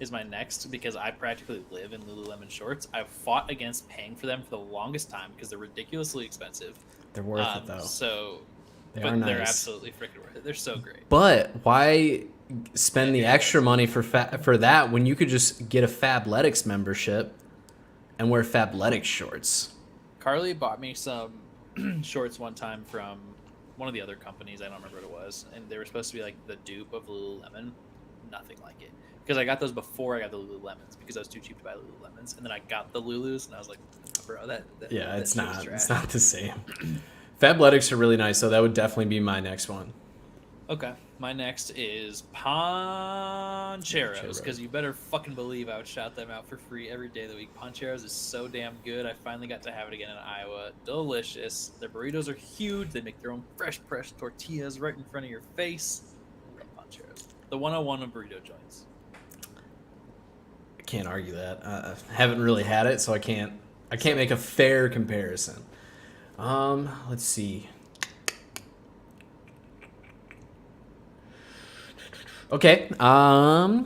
is my next because I practically live in Lululemon shorts. I've fought against paying for them for the longest time because they're ridiculously expensive. They're worth it though. So, They're they're nice. absolutely freaking worth it. They're so great. But why spend the extra money for that when you could just get a Fabletics membership and wear Fabletics shorts? Carly bought me some shorts one time from one of the other companies. I don't remember what it was, and they were supposed to be like the dupe of Lululemon. Nothing like it, because I got those before I got the Lululemons because I was too cheap to buy Lululemons, and then I got the Lulus, and I was like, bro, that Yeah, that it's shit was not. trash. It's not the same. Fabletics are really nice, so that would definitely be my next one. Okay, my next is Poncheros, because you better fucking believe I would shout them out for free every day of the week. Poncheros is so damn good. I finally got to have it again in Iowa. Delicious. Their burritos are huge. They make their own fresh tortillas right in front of your face. I love Poncheros. The 101 of burrito joints. I can't argue that. I haven't really had it, so I can't make a fair comparison. Let's see. Okay. I've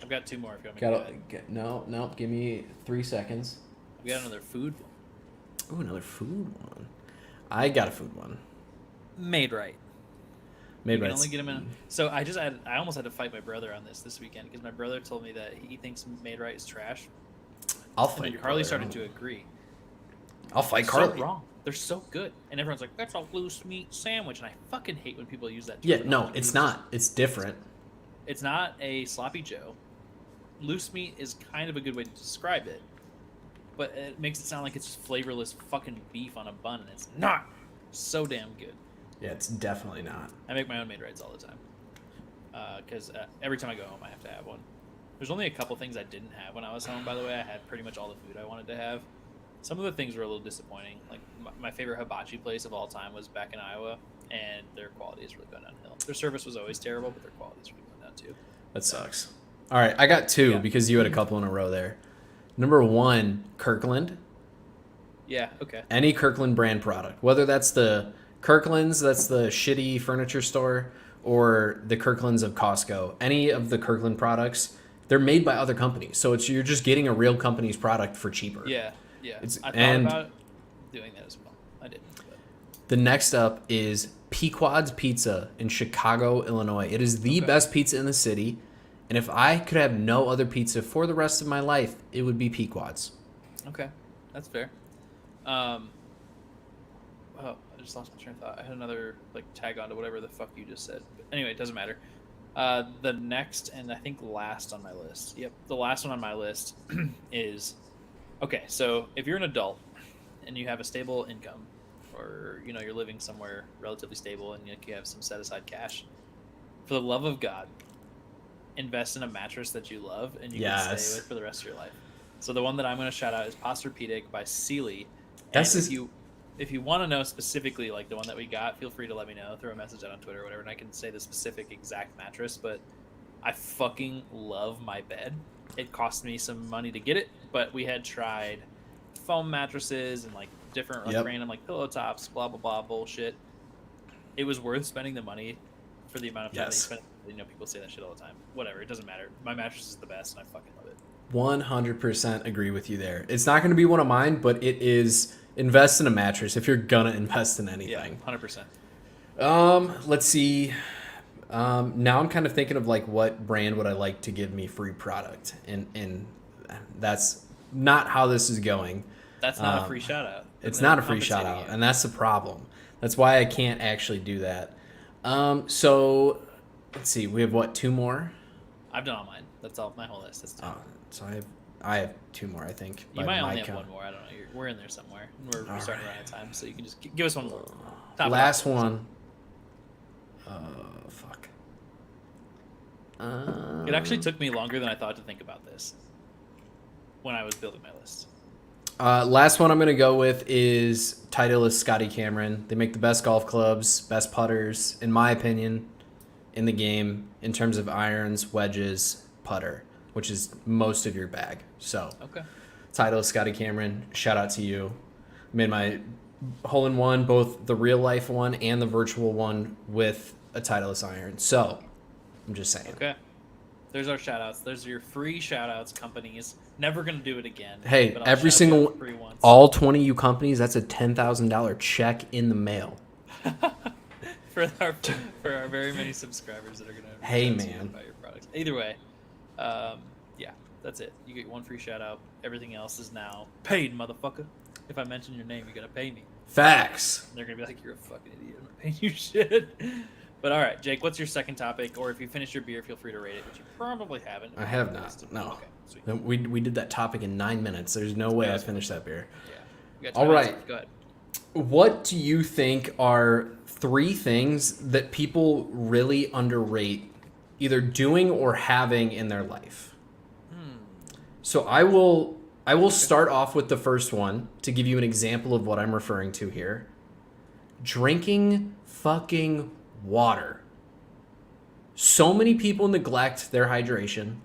got two more if you want me to No. Give me 3 seconds. We got another food one. Oh, another food one. I got a food one. Made right. Made You right. can only get them in. So I almost had to fight my brother on this weekend because my brother told me that he thinks Made Right is trash. I'll And fight then Carly Carly. started to agree. I'll fight So Carly. wrong. They're so good, and everyone's like, "That's a loose meat sandwich," and I fucking hate when people use that. Yeah, term. no, it's not. It's different. It's not a sloppy Joe. Loose meat is kind of a good way to describe it, but it makes it sound like it's just flavorless fucking beef on a bun, and it's not. So damn good. Yeah, it's definitely not. I make my own Made Rights all the time, because every time I go home, I have to have one. There's only a couple things I didn't have when I was home. By the way, I had pretty much all the food I wanted to have. Some of the things were a little disappointing. Like my favorite hibachi place of all time was back in Iowa, and their quality is really going downhill. Their service was always terrible, but their quality is really going down too. That sucks. All right, I got two because you had a couple in a row there. Number one, Kirkland. Yeah. Okay. Any Kirkland brand product, whether that's the Kirkland's, that's the shitty furniture store, or the Kirkland's of Costco. Any of the Kirkland products, they're made by other companies, so you're just getting a real company's product for cheaper. Yeah. Yeah. I thought and about doing that as well. I didn't. But. the next up is Pequod's Pizza in Chicago, Illinois. It is the best pizza in the city, and if I could have no other pizza for the rest of my life, it would be Pequod's. Okay, that's fair. Oh, I just lost my train of thought. I had another tag on to whatever the fuck you just said. But anyway, it doesn't matter. The next and I think last on my list. Yep, the last one on my list is okay. So if you're an adult and you have a stable income, or you're living somewhere relatively stable and you have some set aside cash, for the love of God, invest in a mattress that you love and you can stay with for the rest of your life. So the one that I'm going to shout out is Posturepedic by Sealy. If you want to know specifically the one that we got, feel free to let me know. Throw a message out on Twitter or whatever, and I can say the specific exact mattress. But I fucking love my bed. It cost me some money to get it, but we had tried foam mattresses and different random pillow tops, blah blah blah bullshit. It was worth spending the money for the amount of time that you spend. People say that shit all the time. Whatever, it doesn't matter. My mattress is the best, and I fucking love it. 100% agree with you there. It's not going to be one of mine, but it is. Invest in a mattress if you're gonna invest in anything. Yeah, 100%. Let's see. Now I'm kind of thinking of what brand would I like to give me free product, and that's not how this is going. That's not a free shout out. It's not a free shout out, and that's the problem. That's why I can't actually do that. So let's see. We have two more. I've done all mine. That's all. My whole list. That's two. So I have two more, I think. You might only have one more. I don't know. We're in there somewhere. We're starting to run out of time, so you can just give us one more. Last one. Fuck. It actually took me longer than I thought to think about this when I was building my list. Last one I'm going to go with is Titleist Scotty Cameron. They make the best golf clubs, best putters, in my opinion, in the game in terms of irons, wedges, putter, which is most of your bag. So, Titleist Scotty Cameron, shout out to you. Made my hole-in-one, both the real-life one and the virtual one, with a Titleist iron. So, I'm just saying. Okay. There's our shout-outs. There's your free shout-outs, companies. Never going to do it again. Hey, every single, all 20 of you companies, that's a $10,000 check in the mail. for our very many subscribers that are going to buy your products. Either way, yeah, that's it. You get one free shout-out. Everything else is now paid, motherfucker. If I mention your name, you got to pay me. Facts. They're gonna be like, "You're a fucking idiot. I'm not paying you shit." But all right, Jake, what's your second topic? Or if you finish your beer, feel free to rate it, which you probably haven't. I have not. No. Okay, sweet. We did that topic in 9 minutes. There's no way I finished that beer. Yeah. We got 2 All minutes right. left. Go ahead. What do you think are 3 things that people really underrate either doing or having in their life? So I will start off with the first one to give you an example of what I'm referring to here. Drinking fucking water. So many people neglect their hydration.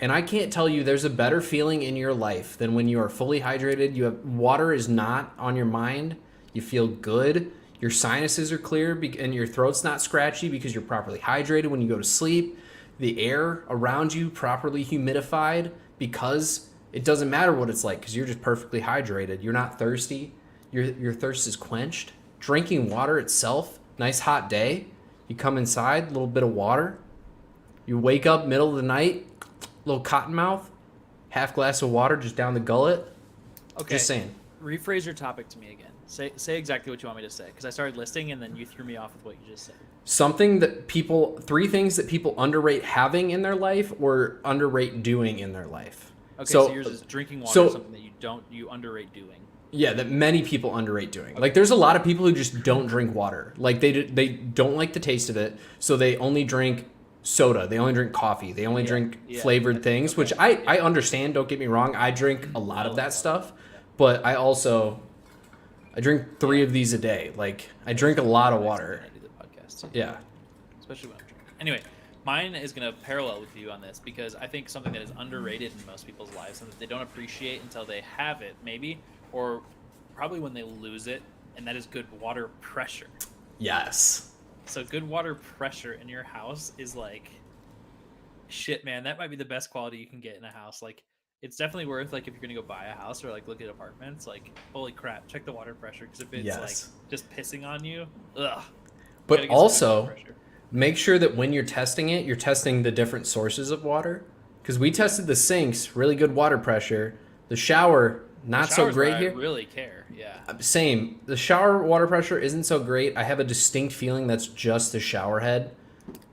And I can't tell you there's a better feeling in your life than when you are fully hydrated. You have water is not on your mind. You feel good. Your sinuses are clear and your throat's not scratchy because you're properly hydrated when you go to sleep. The air around you properly humidified because it doesn't matter what it's like because you're just perfectly hydrated. You're not thirsty. Your thirst is quenched. Drinking water itself, nice hot day. You come inside, a little bit of water. You wake up middle of the night, little cotton mouth, half glass of water just down the gullet. Okay. Just saying. Rephrase your topic to me again. Say exactly what you want me to say, because I started listing and then you threw me off with what you just said. 3 things that people underrate having in their life or underrate doing in their life. Okay, so yours is drinking water, something that you underrate doing. Yeah, that many people underrate doing. Okay. Like, there's a lot of people who just don't drink water. Like, they don't like the taste of it, so they only drink soda. They only drink coffee. They only drink flavored things, which I understand. Don't get me wrong. I drink a lot of that stuff, but I drink 3 of these a day. Like, I drink a lot of water. I do the podcast too. Yeah. Especially when I'm drinking. Anyway, mine is going to parallel with you on this because I think something that is underrated in most people's lives and that they don't appreciate until they have it, maybe, or probably when they lose it, and that is good water pressure. Yes. So good water pressure in your house is like, shit, man, that might be the best quality you can get in a house. Like, it's definitely worth, like, if you're gonna go buy a house or like look at apartments, like, holy crap, check the water pressure, because if it's like just pissing on you, ugh. But also, make sure that when you're testing it, you're testing the different sources of water, because we tested the sinks, really good water pressure. The shower, not so great here. I really care, yeah. Same. The shower water pressure isn't so great. I have a distinct feeling that's just the shower head,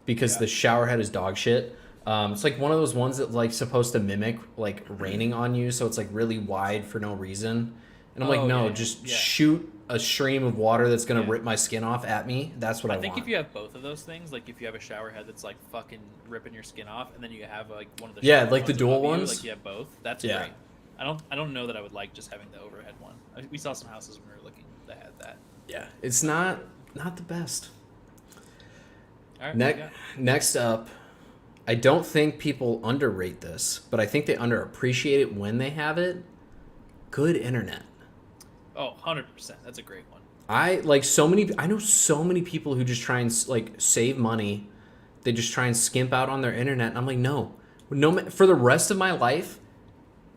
because the shower head is dog shit. It's like one of those ones that like supposed to mimic like raining on you, so it's like really wide for no reason. And I'm like, no, just shoot a stream of water that's gonna rip my skin off at me. That's what I want. I think if you have both of those things, like if you have a shower head that's like fucking ripping your skin off, and then you have like one of the like the dual ones, like you have both. That's great. I don't know that I would like just having the overhead one. We saw some houses when we were looking that had that. Yeah, it's not the best. All right. Next up, I don't think people underrate this, but I think they underappreciate it when they have it. Good internet. Oh, 100%. That's a great one. I know so many people who just try and like save money. They just try and skimp out on their internet. And I'm like, no, for the rest of my life,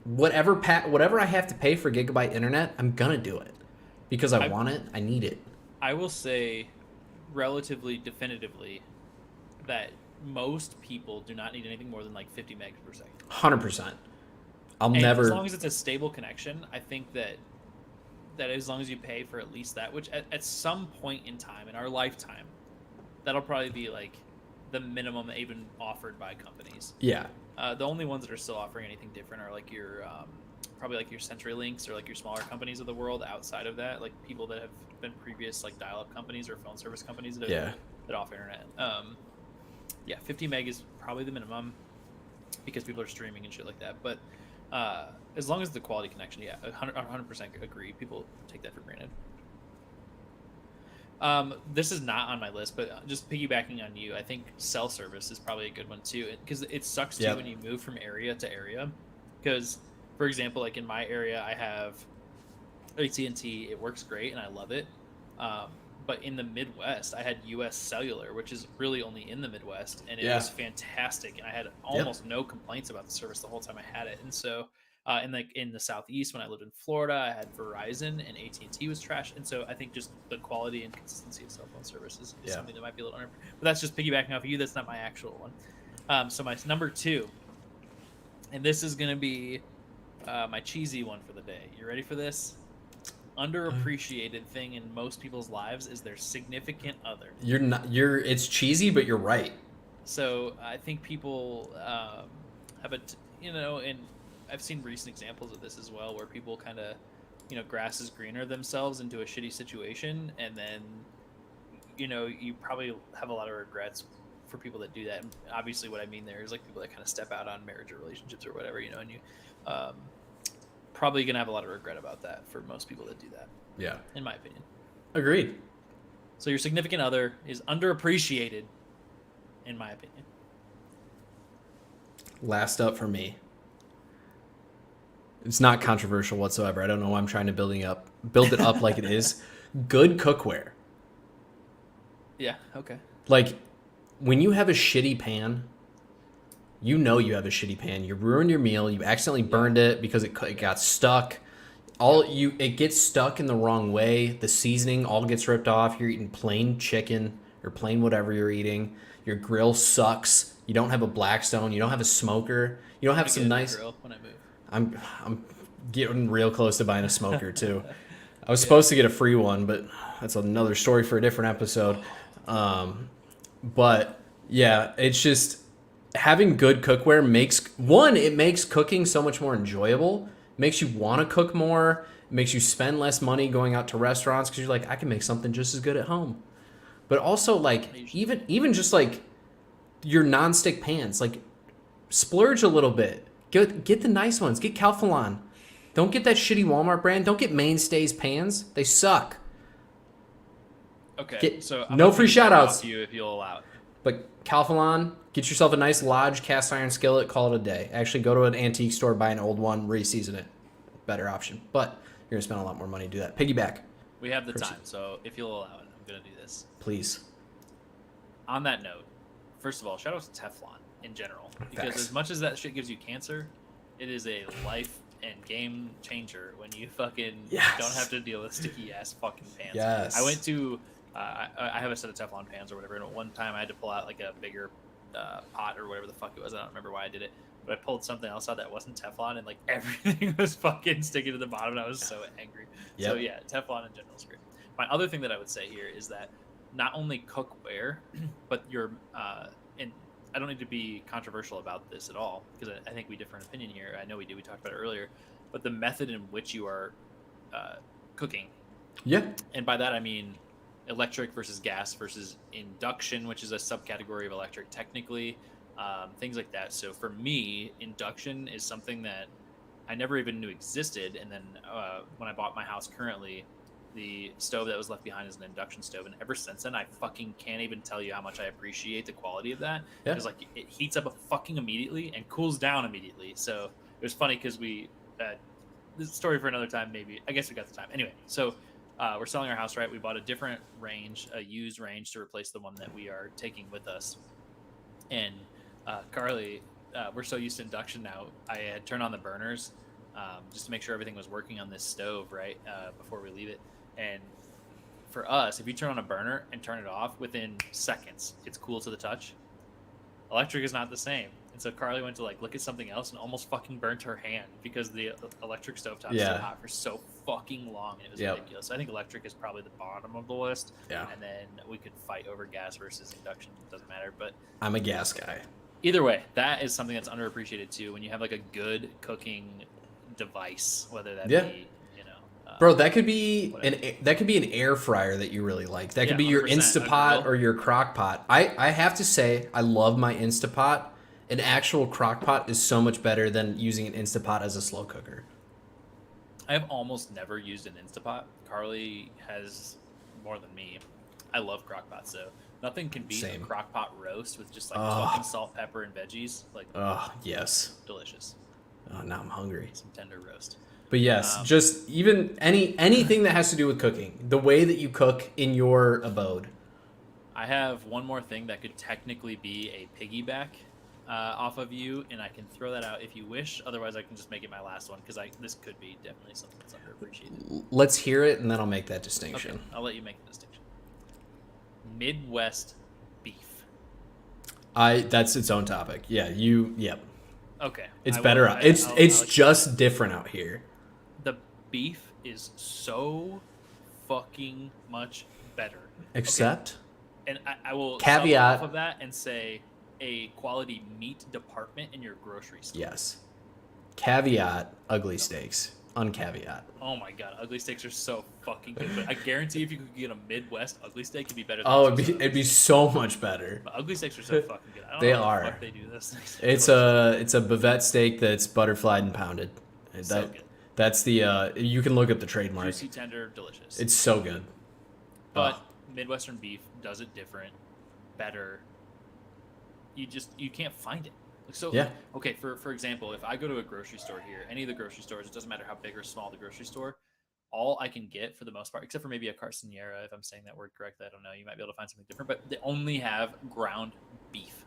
whatever I have to pay for gigabyte internet, I'm gonna do it because I want it. I need it. I will say, relatively definitively, that most people do not need anything more than like 50 megs per second. 100%. As long as it's a stable connection, I think that as long as you pay for at least that, which at some point in time in our lifetime, that'll probably be like the minimum even offered by companies. Yeah. The only ones that are still offering anything different are like your probably like your CenturyLinks or like your smaller companies of the world. Outside of that, like people that have been previous like dial-up companies or phone service companies that offer internet. 50 meg is probably the minimum because people are streaming and shit like that. But as long as the quality connection, 100% agree. People take that for granted. This is not on my list, but just piggybacking on you, I think cell service is probably a good one too, because it sucks too when you move from area to area. Because, for example, like in my area, I have AT&T. It works great, and I love it. But in the Midwest, I had US Cellular, which is really only in the Midwest, and it was fantastic. And I had almost no complaints about the service the whole time I had it. And so, in the Southeast, when I lived in Florida, I had Verizon, and AT&T was trash. And so, I think just the quality and consistency of cell phone services is something that might be a little under. But that's just piggybacking off of you. That's not my actual one. So my number 2, and this is going to be my cheesy one for the day. You ready for this? underappreciated thing in most people's lives is their significant other. It's cheesy, but you're right. So I think people have and I've seen recent examples of this as well, where people kind of, grass is greener themselves into a shitty situation, and then, you probably have a lot of regrets for people that do that. And obviously, what I mean there is like people that kind of step out on marriage or relationships or whatever, and you probably gonna have a lot of regret about that for most people that do that. Yeah, in my opinion. Agreed. So your significant other is underappreciated, in my opinion. Last up for me. It's not controversial whatsoever. I don't know why I'm trying to build it up like it is. Good cookware. Yeah, okay. Like, when you have a shitty pan, you know you have a shitty pan. You ruined your meal. You accidentally burned it because it got stuck. It gets stuck in the wrong way. The seasoning all gets ripped off. You're eating plain chicken or plain whatever you're eating. Your grill sucks. You don't have a Blackstone. You don't have a smoker. You don't have some nice grill when I move. I'm getting real close to buying a smoker too. I was supposed to get a free one, but that's another story for a different episode. But yeah, it's just having good cookware makes cooking so much more enjoyable. Makes you want to cook more. Makes you spend less money going out to restaurants because you're like, I can make something just as good at home. But also, like, even just like your nonstick pans, like, splurge a little bit. Get the nice ones. Get Calphalon. Don't get that shitty Walmart brand. Don't get Mainstays pans. They suck. Okay, so no free shout-outs to you if you'll allow it. But Calphalon, get yourself a nice Lodge cast iron skillet. Call it a day. Actually, go to an antique store, buy an old one, re-season it. Better option. But you're gonna spend a lot more money to do that. Piggyback. We have the time, so if you'll allow it, I'm gonna do this. Please. On that note, first of all, shout out to Teflon in general, because as much as that shit gives you cancer, it is a life and game changer when you fucking don't have to deal with sticky ass fucking pans. Yes. I went to I have a set of Teflon pans or whatever, and at one time I had to pull out like a bigger pot or whatever the fuck it was. I don't remember why I did it, but I pulled something else out that wasn't Teflon, and like everything was fucking sticking to the bottom, and I was so angry. Yep. So yeah, Teflon in general is great. My other thing that I would say here is that not only cookware, but your and I don't need to be controversial about this at all, because I think we differ in opinion here. I know we do. We talked about it earlier, but the method in which you are cooking. Yeah. And by that I mean electric versus gas versus induction, which is a subcategory of electric technically, things like that. So for me, induction is something that I never even knew existed, and then when I bought my house currently, the stove that was left behind is an induction stove, and ever since then I fucking can't even tell you how much I appreciate the quality of that, because like it heats up fucking immediately and cools down immediately. So it was funny because we this is a story for another time, maybe. I guess we got the time anyway. So we're selling our house, right? We bought a different range, a used range, to replace the one that we are taking with us. And Carly, we're so used to induction now, I had turned on the burners just to make sure everything was working on this stove, right, before we leave it. And for us, if you turn on a burner and turn it off, within seconds, it's cool to the touch. Electric is not the same. And so Carly went to like look at something else and almost fucking burnt her hand because the electric stovetop stayed hot for so fucking long, and it was ridiculous. So I think electric is probably the bottom of the list. Yeah. And then we could fight over gas versus induction. It doesn't matter. But I'm a gas guy. Either way, that is something that's underappreciated too. When you have like a good cooking device, whether that be bro, that could be an air fryer that you really like. That could be your Instapot or your crock pot. I have to say, I love my Instapot. An actual crock pot is so much better than using an Instapot as a slow cooker. I have almost never used an Instapot. Carly has more than me. I love crock pots, so nothing can beat a crock pot roast with just like fucking salt, pepper, and veggies. Like, yes, delicious. Oh, now I'm hungry. Some tender roast. But yes, just even anything that has to do with cooking, the way that you cook in your abode. I have one more thing that could technically be a piggyback off of you, and I can throw that out if you wish. Otherwise, I can just make it my last one, because this could be definitely something that's underappreciated. Let's hear it, and then I'll make that distinction. Okay, I'll let you make the distinction. Midwest beef. That's its own topic. Yeah, Okay. It's better. It's just different out here. The beef is so fucking much better. Except, And I will caveat off of that and say a quality meat department in your grocery store. yes. Caveat, ugly steaks. Uncaveat. Oh my god, ugly steaks are so fucking good. But I guarantee if you could get a Midwest ugly steak, it'd be better than Oh, Texas it'd be so much better. But ugly steaks are so fucking good. I don't They know how are. the fuck they do this. It's a bavette steak that's butterflied and pounded. So good. That's the you can look up the trademark. Juicy, tender, delicious. It's so good. But Midwestern beef does it different, better. You can't find it. So Yeah. Okay, for example, if I go to a grocery store here, any of the grocery stores, it doesn't matter how big or small the grocery store, all I can get for the most part, except for maybe a Carcinera, if I'm saying that word correctly, I don't know. You might be able to find something different, but they only have ground beef.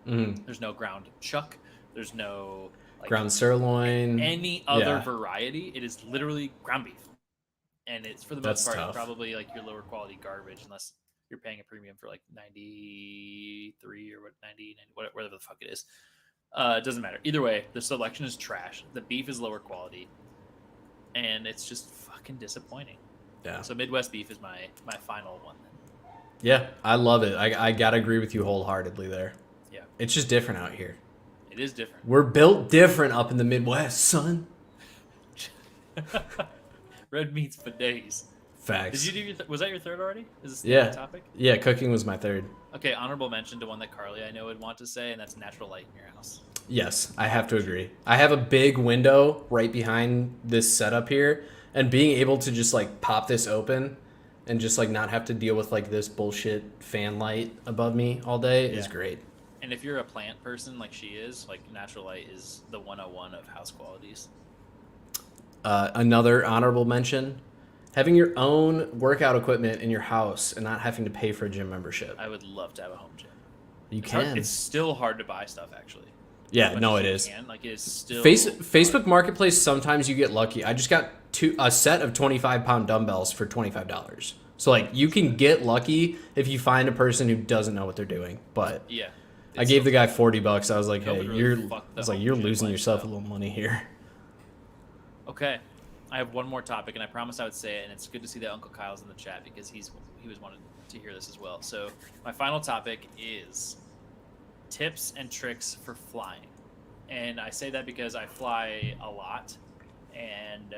Mm-hmm. There's no ground chuck. There's no ground sirloin. Any other variety. It is literally ground beef, and it's for the most part probably like your lower quality garbage, unless you're paying a premium for like 93 or 90, whatever the fuck it is. It doesn't matter. Either way, the selection is trash. The beef is lower quality, and it's just fucking disappointing. Yeah. So Midwest beef is my final one. Then. Yeah, I love it. I gotta agree with you wholeheartedly there. Yeah. It's just different out here. It is different. We're built different up in the Midwest, son. Red meats for days. Facts. Did you do was that your third already? Is this the topic? Yeah, cooking was my third. Okay, honorable mention to one that Carly I know would want to say, and that's natural light in your house. Yes, I have to agree. I have a big window right behind this setup here, and being able to just like pop this open and just like not have to deal with like this bullshit fan light above me all day is great. And if you're a plant person like she is, like natural light is the 101 of house qualities. Another honorable mention, having your own workout equipment in your house and not having to pay for a gym membership. I would love to have a home gym. It's still hard to buy stuff, actually. Yeah, no, it is. Like, it is still Facebook Marketplace, sometimes you get lucky. I just got a set of 25-pound dumbbells for $25. So, like, you can get lucky if you find a person who doesn't know what they're doing. But yeah, I gave the guy $40. I was like, hey, really you're losing yourself a little money here. Okay, I have one more topic, and I promised I would say it, and it's good to see that Uncle Kyle's in the chat because he was wanted to hear this as well. So my final topic is tips and tricks for flying. And I say that because I fly a lot, and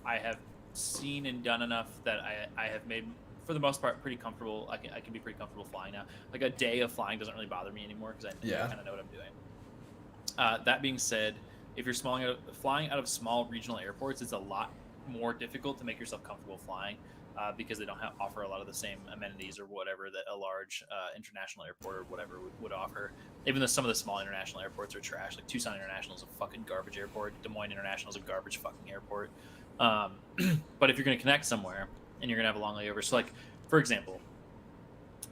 I have seen and done enough that I have made, for the most part, pretty comfortable. I can be pretty comfortable flying now. Like a day of flying doesn't really bother me anymore because I kind of know what I'm doing. That being said, if you're flying out of small regional airports, it's a lot more difficult to make yourself comfortable flying because they don't offer a lot of the same amenities or whatever that a large international airport or whatever would offer. Even though some of the small international airports are trash, like Tucson International is a fucking garbage airport. Des Moines International is a garbage fucking airport. But if you're going to connect somewhere and you're going to have a long layover, so like, for example,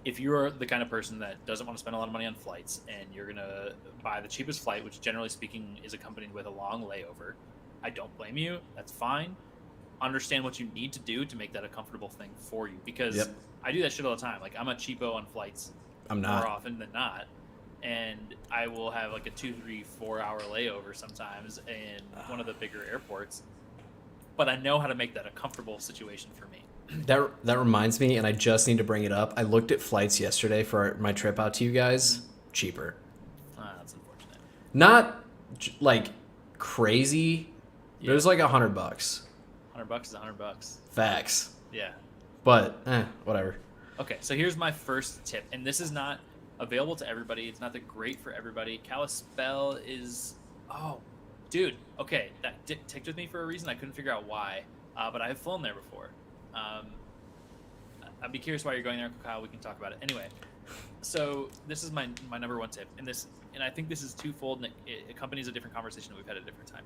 if you're the kind of person that doesn't want to spend a lot of money on flights and you're going to buy the cheapest flight, which generally speaking is accompanied with a long layover, I don't blame you. That's fine. Understand what you need to do to make that a comfortable thing for you, because I do that shit all the time. Like, I'm a cheapo on flights. I'm not. More often than not. And I will have like a 2, 3, 4 hour layover sometimes in one of the bigger airports. But I know how to make that a comfortable situation for me. That reminds me, and I just need to bring it up. I looked at flights yesterday for my trip out to you guys. Cheaper. That's unfortunate. Not like crazy. Yeah. It was like $100. $100 is $100. Facts. Yeah. But whatever. Okay, so here's my first tip, and this is not available to everybody. It's not that great for everybody. Kalispell is, dude. Okay, that ticked with me for a reason. I couldn't figure out why, but I have flown there before. I'd be curious why you're going there, Kyle. We can talk about it anyway. So this is my number one tip, and I think this is twofold, and it accompanies a different conversation that we've had at a different time.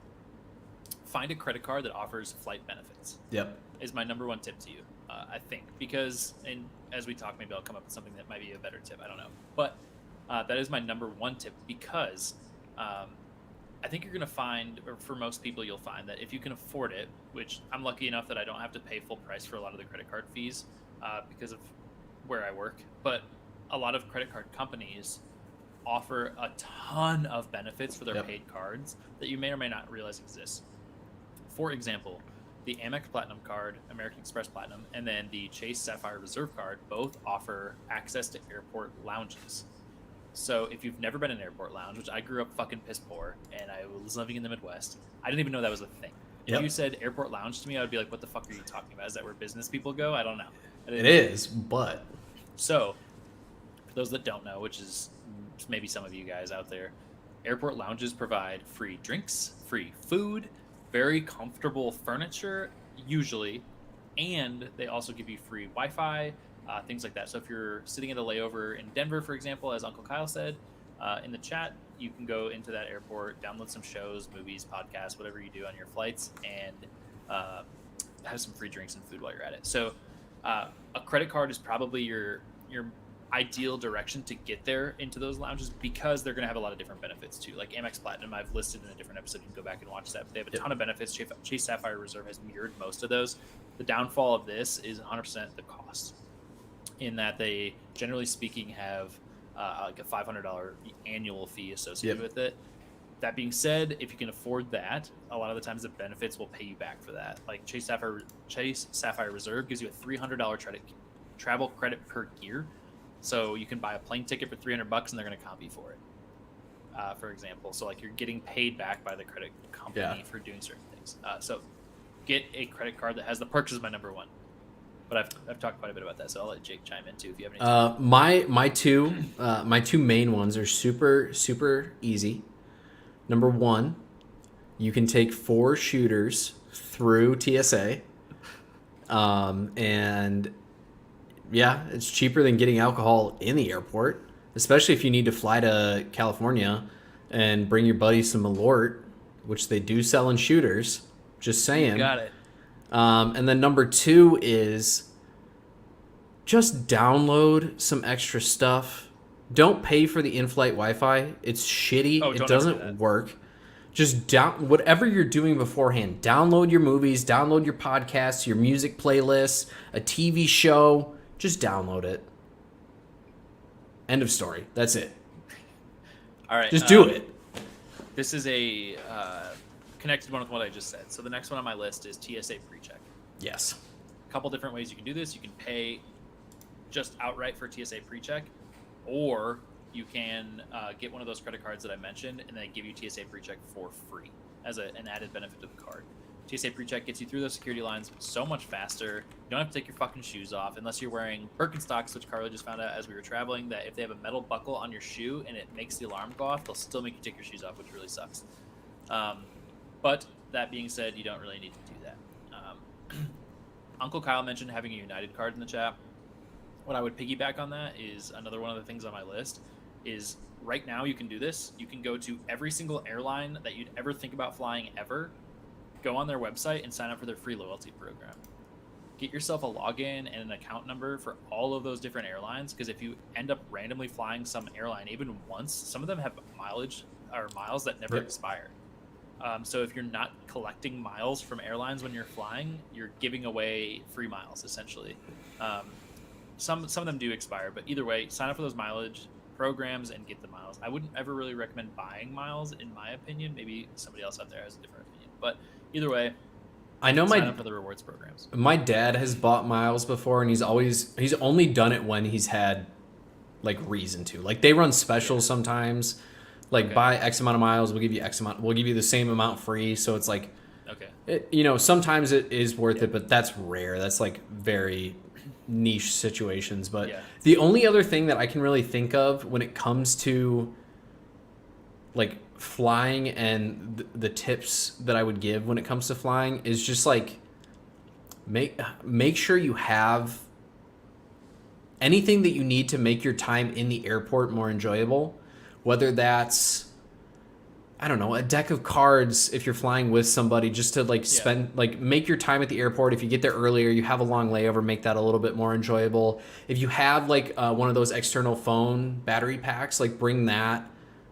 Find a credit card that offers flight benefits. Yep. Is my number one tip to you, I think, because, and as we talk, maybe I'll come up with something that might be a better tip. I don't know, but that is my number one tip because I think you're going to find, or for most people, you'll find that if you can afford it, which I'm lucky enough that I don't have to pay full price for a lot of the credit card fees because of where I work, but a lot of credit card companies offer a ton of benefits for their paid cards that you may or may not realize exist. For example, the Amex Platinum card, American Express Platinum, and then the Chase Sapphire Reserve card both offer access to airport lounges. So if you've never been in an airport lounge, which I grew up fucking piss poor, and I was living in the Midwest, I didn't even know that was a thing. If you said airport lounge to me, I would be like, what the fuck are you talking about? Is that where business people go? I don't know. It is, but... So, for those that don't know, which is maybe some of you guys out there, airport lounges provide free drinks, free food, very comfortable furniture, usually, and they also give you free Wi-Fi, things like that. So if you're sitting at a layover in Denver, for example, as Uncle Kyle said in the chat, you can go into that airport, download some shows, movies, podcasts, whatever you do on your flights, and have some free drinks and food while you're at it. So a credit card is probably your ideal direction to get there into those lounges, because they're going to have a lot of different benefits too. Like Amex Platinum, I've listed in a different episode. You can go back and watch that. But they have a ton of benefits. Chase Sapphire Reserve has mirrored most of those. The downfall of this is 100% the cost, in that they, generally speaking, have like a $500 annual fee associated with it. That being said, if you can afford that, a lot of the times the benefits will pay you back for that. Like Chase Sapphire Reserve gives you a $300 travel credit per year. So you can buy a plane ticket for $300 and they're going to comp you for it, for example. So like you're getting paid back by the credit company for doing certain things. So get a credit card that has the perks is my number one. But I've talked quite a bit about that, so I'll let Jake chime in too if you have any. My two main ones are super easy. Number one, you can take 4 shooters through TSA, and yeah, it's cheaper than getting alcohol in the airport, especially if you need to fly to California and bring your buddy some Malort, which they do sell in shooters. Just saying. You got it. And then number 2 is just download some extra stuff. Don't pay for the in-flight Wi-Fi. It's shitty. It doesn't work. Just whatever you're doing beforehand. Download your movies, download your podcasts, your music playlists, a TV show. Just download it. End of story. That's it. All right. Just do it. This is a connected one with what I just said. So the next one on my list is TSA PreCheck. Yes. A couple different ways you can do this. You can pay just outright for TSA PreCheck, or you can get one of those credit cards that I mentioned, and they give you TSA PreCheck for free as an added benefit to the card. TSA PreCheck gets you through those security lines so much faster. You don't have to take your fucking shoes off unless you're wearing Birkenstocks, which Carla just found out as we were traveling, that if they have a metal buckle on your shoe and it makes the alarm go off, they'll still make you take your shoes off, which really sucks. But that being said, you don't really need to do that. Uncle Kyle mentioned having a United card in the chat. What I would piggyback on that is another one of the things on my list is right now you can do this. You can go to every single airline that you'd ever think about flying ever, go on their website and sign up for their free loyalty program. Get yourself a login and an account number for all of those different airlines, because if you end up randomly flying some airline even once, some of them have mileage or miles that never expire. So if you're not collecting miles from airlines when you're flying, you're giving away free miles essentially. Some of them do expire, but either way, sign up for those mileage programs and get the miles. I wouldn't ever really recommend buying miles, in my opinion. Maybe somebody else out there has a different opinion, but either way, I know sign up for the rewards programs. My dad has bought miles before, and he's only done it when he's had like reason to. Like they run specials sometimes. Like buy X amount of miles, we'll give you X amount. We'll give you the same amount free. So it's like, sometimes it is worth it, but that's rare. That's like very niche situations. But the only other thing that I can really think of when it comes to like flying and the tips that I would give when it comes to flying is just like make sure you have anything that you need to make your time in the airport more enjoyable. Whether that's, I don't know, a deck of cards if you're flying with somebody, just to like spend, like make your time at the airport. If you get there earlier, you have a long layover, make that a little bit more enjoyable. If you have like one of those external phone battery packs, like bring that.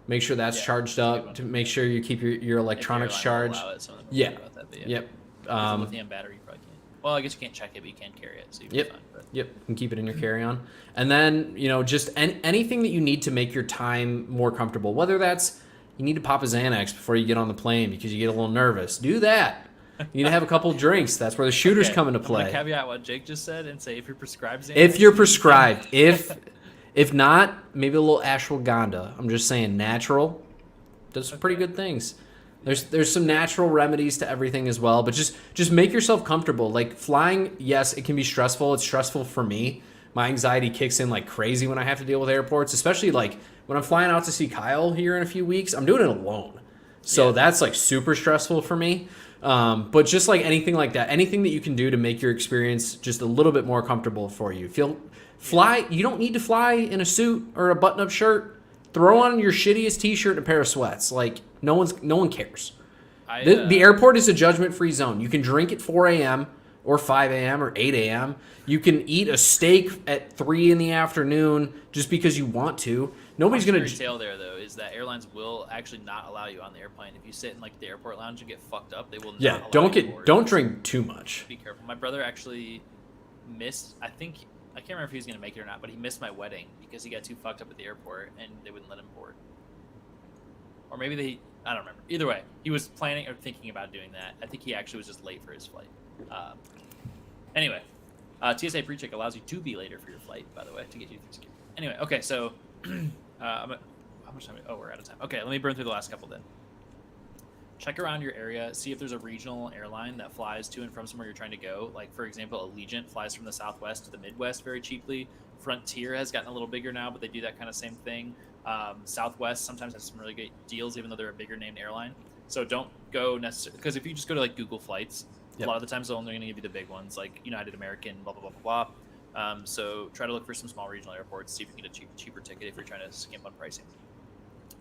Make sure that's charged up to make sure you keep your electronics charged. Yep. Lithium battery, you probably can't. Well, I guess you can't check it, but you can carry it. So you're fine. Yep, you can keep it in your carry-on. And then, just anything that you need to make your time more comfortable. Whether that's you need to pop a Xanax before you get on the plane because you get a little nervous. Do that. You need to have a couple drinks. That's where the shooters Okay, come into I'm gonna play. caveat what Jake just said and say if you're prescribed Xanax. If you're prescribed, if not, maybe a little ashwagandha. I'm just saying natural does some pretty good things. There's some natural remedies to everything as well, but just make yourself comfortable. Like flying, yes, it can be stressful. It's stressful for me. My anxiety kicks in like crazy when I have to deal with airports, especially like when I'm flying out to see Kyle here in a few weeks. I'm doing it alone. So that's like super stressful for me. But just like anything like that, anything that you can do to make your experience just a little bit more comfortable for you. Fly. You don't need to fly in a suit or a button-up shirt. Throw on your shittiest t-shirt and a pair of sweats. Like no one cares. The airport is a judgment-free zone. You can drink at 4 a.m. or 5 a.m. or 8 a.m. You can eat a steak at 3 in the afternoon just because you want to. Nobody's going to tale there though is that airlines will actually not allow you on the airplane if you sit in like the airport lounge and get fucked up. They will not allow you aboard. Don't drink too much. Be careful. My brother actually missed. I can't remember if he was going to make it or not, but he missed my wedding because he got too fucked up at the airport and they wouldn't let him board. Or maybe I don't remember. Either way, he was planning or thinking about doing that. I think he actually was just late for his flight. Anyway, TSA pre-check allows you to be later for your flight, by the way, to get you through security. Anyway, okay, so how much time? Oh, we're out of time. Okay, let me burn through the last couple then. Check around your area, see if there's a regional airline that flies to and from somewhere you're trying to go. Like, for example, Allegiant flies from the Southwest to the Midwest very cheaply. Frontier has gotten a little bigger now, but they do that kind of same thing. Southwest sometimes has some really great deals, even though they're a bigger named airline. So don't go necessarily, because if you just go to like Google Flights, a lot of the times they're only going to give you the big ones, like United, American, blah, blah, blah, blah, blah. So try to look for some small regional airports, see if you can get a cheaper ticket if you're trying to skimp on pricing.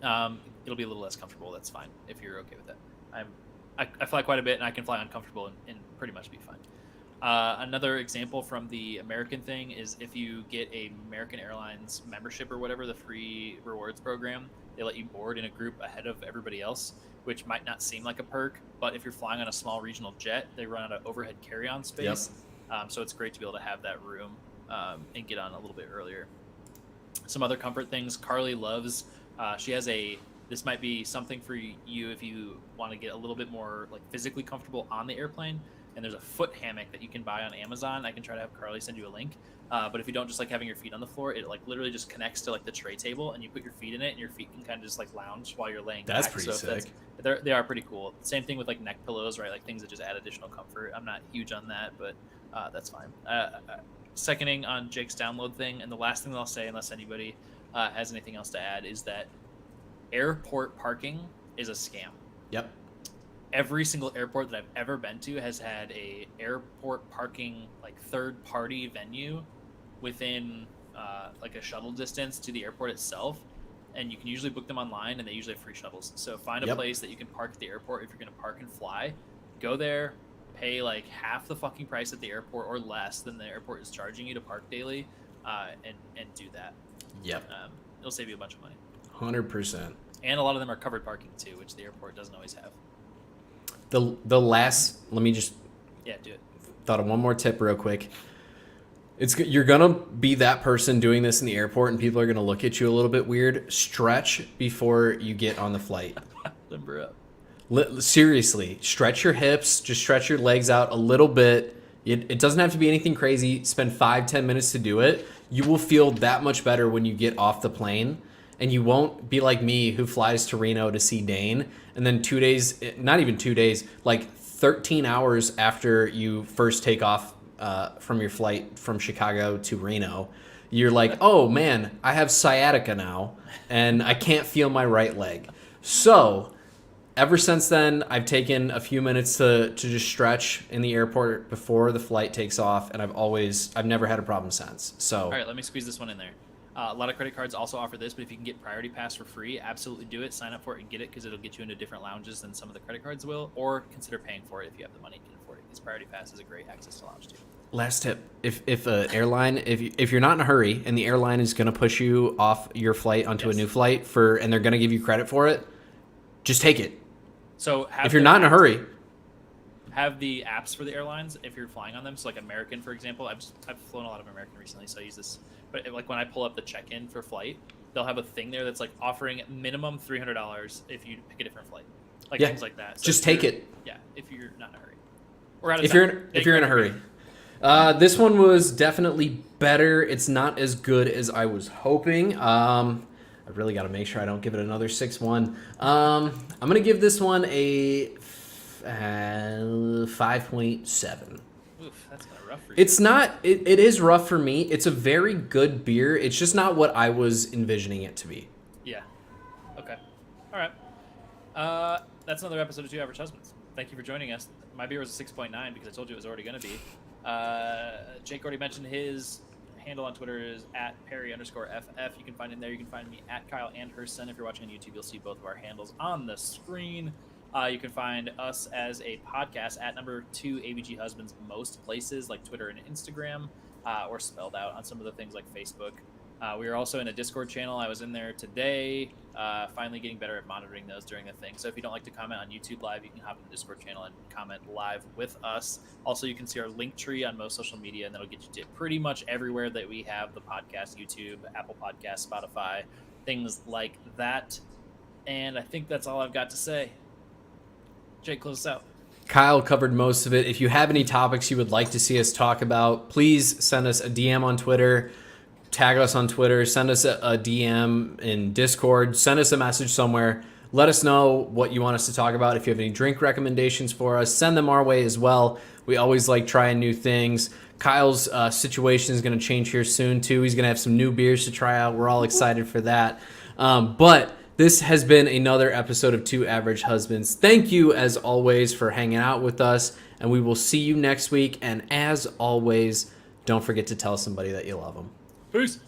It'll be a little less comfortable. That's fine if you're okay with that. I fly quite a bit, and I can fly uncomfortable and pretty much be fine. Another example from the American thing is if you get a American Airlines membership or whatever, the free rewards program, they let you board in a group ahead of everybody else, which might not seem like a perk, but if you're flying on a small regional jet, they run out of overhead carry-on space. So it's great to be able to have that room and get on a little bit earlier. Some other comfort things Carly loves. She has this might be something for you if you want to get a little bit more like physically comfortable on the airplane. And there's a foot hammock that you can buy on Amazon. I can try to have Carly send you a link. But if you don't just like having your feet on the floor, it like literally just connects to like the tray table, and you put your feet in it, and your feet can kind of just like lounge while you're laying. That's back. pretty sick. They are pretty cool. Same thing with like neck pillows, right? Like things that just add additional comfort. I'm not huge on that, but that's fine. Seconding on Jake's download thing, and the last thing that I'll say, unless anybody has anything else to add, is that airport parking is a scam. Yep. Every single airport that I've ever been to has had a airport parking like third party venue within like a shuttle distance to the airport itself, and you can usually book them online, and they usually have free shuttles. So find a place that you can park at the airport if you're going to park and fly. Go there, pay like half the fucking price at the airport or less than the airport is charging you to park daily, and do that. Yep. It'll save you a bunch of money. 100%. And a lot of them are covered parking too, which the airport doesn't always have. The last, let me just do it. Thought of one more tip real quick. You're gonna be that person doing this in the airport, and people are gonna look at you a little bit weird. Stretch before you get on the flight. Limber up. Seriously, stretch your hips. Just stretch your legs out a little bit. It doesn't have to be anything crazy. Spend 5-10 minutes to do it. You will feel that much better when you get off the plane. And you won't be like me, who flies to Reno to see Dane, and then 2 days, not even 2 days, like 13 hours after you first take off from your flight from Chicago to Reno, you're like, oh man, I have sciatica now, and I can't feel my right leg. So ever since then, I've taken a few minutes to just stretch in the airport before the flight takes off, and I've never had a problem since. So all right, let me squeeze this one in there. A lot of credit cards also offer this, but if you can get Priority Pass for free, absolutely do it. Sign up for it and get it, because it'll get you into different lounges than some of the credit cards will, or consider paying for it if you have the money and can afford it, because Priority Pass is a great access to lounge too. Last tip: if an airline, if you're not in a hurry and the airline is going to push you off your flight onto a new flight and they're going to give you credit for it, just take it. So if you're not in a hurry, have the apps for the airlines if you're flying on them. So like American, for example, I've flown a lot of American recently, so I use this. But like when I pull up the check-in for flight, they'll have a thing there that's like offering minimum $300 if you pick a different flight. like Yeah. things like that. So Just if take you're- it. Yeah, if you're not in a hurry. Or out of If time. you're in a hurry. This one was definitely better. It's not as good as I was hoping. I really got to make sure I don't give it another 6-1. I'm gonna give this one a 5.7. Oof, that's kind of rough for you. It's not. It is rough for me. It's a very good beer. It's just not what I was envisioning it to be. Yeah. Okay. All right. That's another episode of Two Average Husbands. Thank you for joining us. My beer was a 6.9 because I told you it was already going to be. Jake already mentioned his handle on Twitter is at Perry_FF. You can find him there. You can find me at Kyle Anderson. If you're watching on YouTube, you'll see both of our handles on the screen. You can find us as a podcast at number 2 ABG Husbands most places like Twitter and Instagram, or spelled out on some of the things like Facebook. We are also in a Discord channel. I was in there today, finally getting better at monitoring those during the thing. So if you don't like to comment on YouTube Live, you can hop in the Discord channel and comment live with us. Also, you can see our link tree on most social media, and that'll get you to pretty much everywhere that we have the podcast: YouTube, Apple Podcasts, Spotify, things like that. And I think that's all I've got to say. Jake, close us out. Kyle covered most of it. If you have any topics you would like to see us talk about, please send us a DM on Twitter, tag us on Twitter, send us a DM in Discord, send us a message somewhere. Let us know what you want us to talk about. If you have any drink recommendations for us, send them our way as well. We always like trying new things. Kyle's situation is going to change here soon, too. He's going to have some new beers to try out. We're all excited for that. But this has been another episode of Two Average Husbands. Thank you, as always, for hanging out with us, and we will see you next week. And as always, don't forget to tell somebody that you love them. Peace.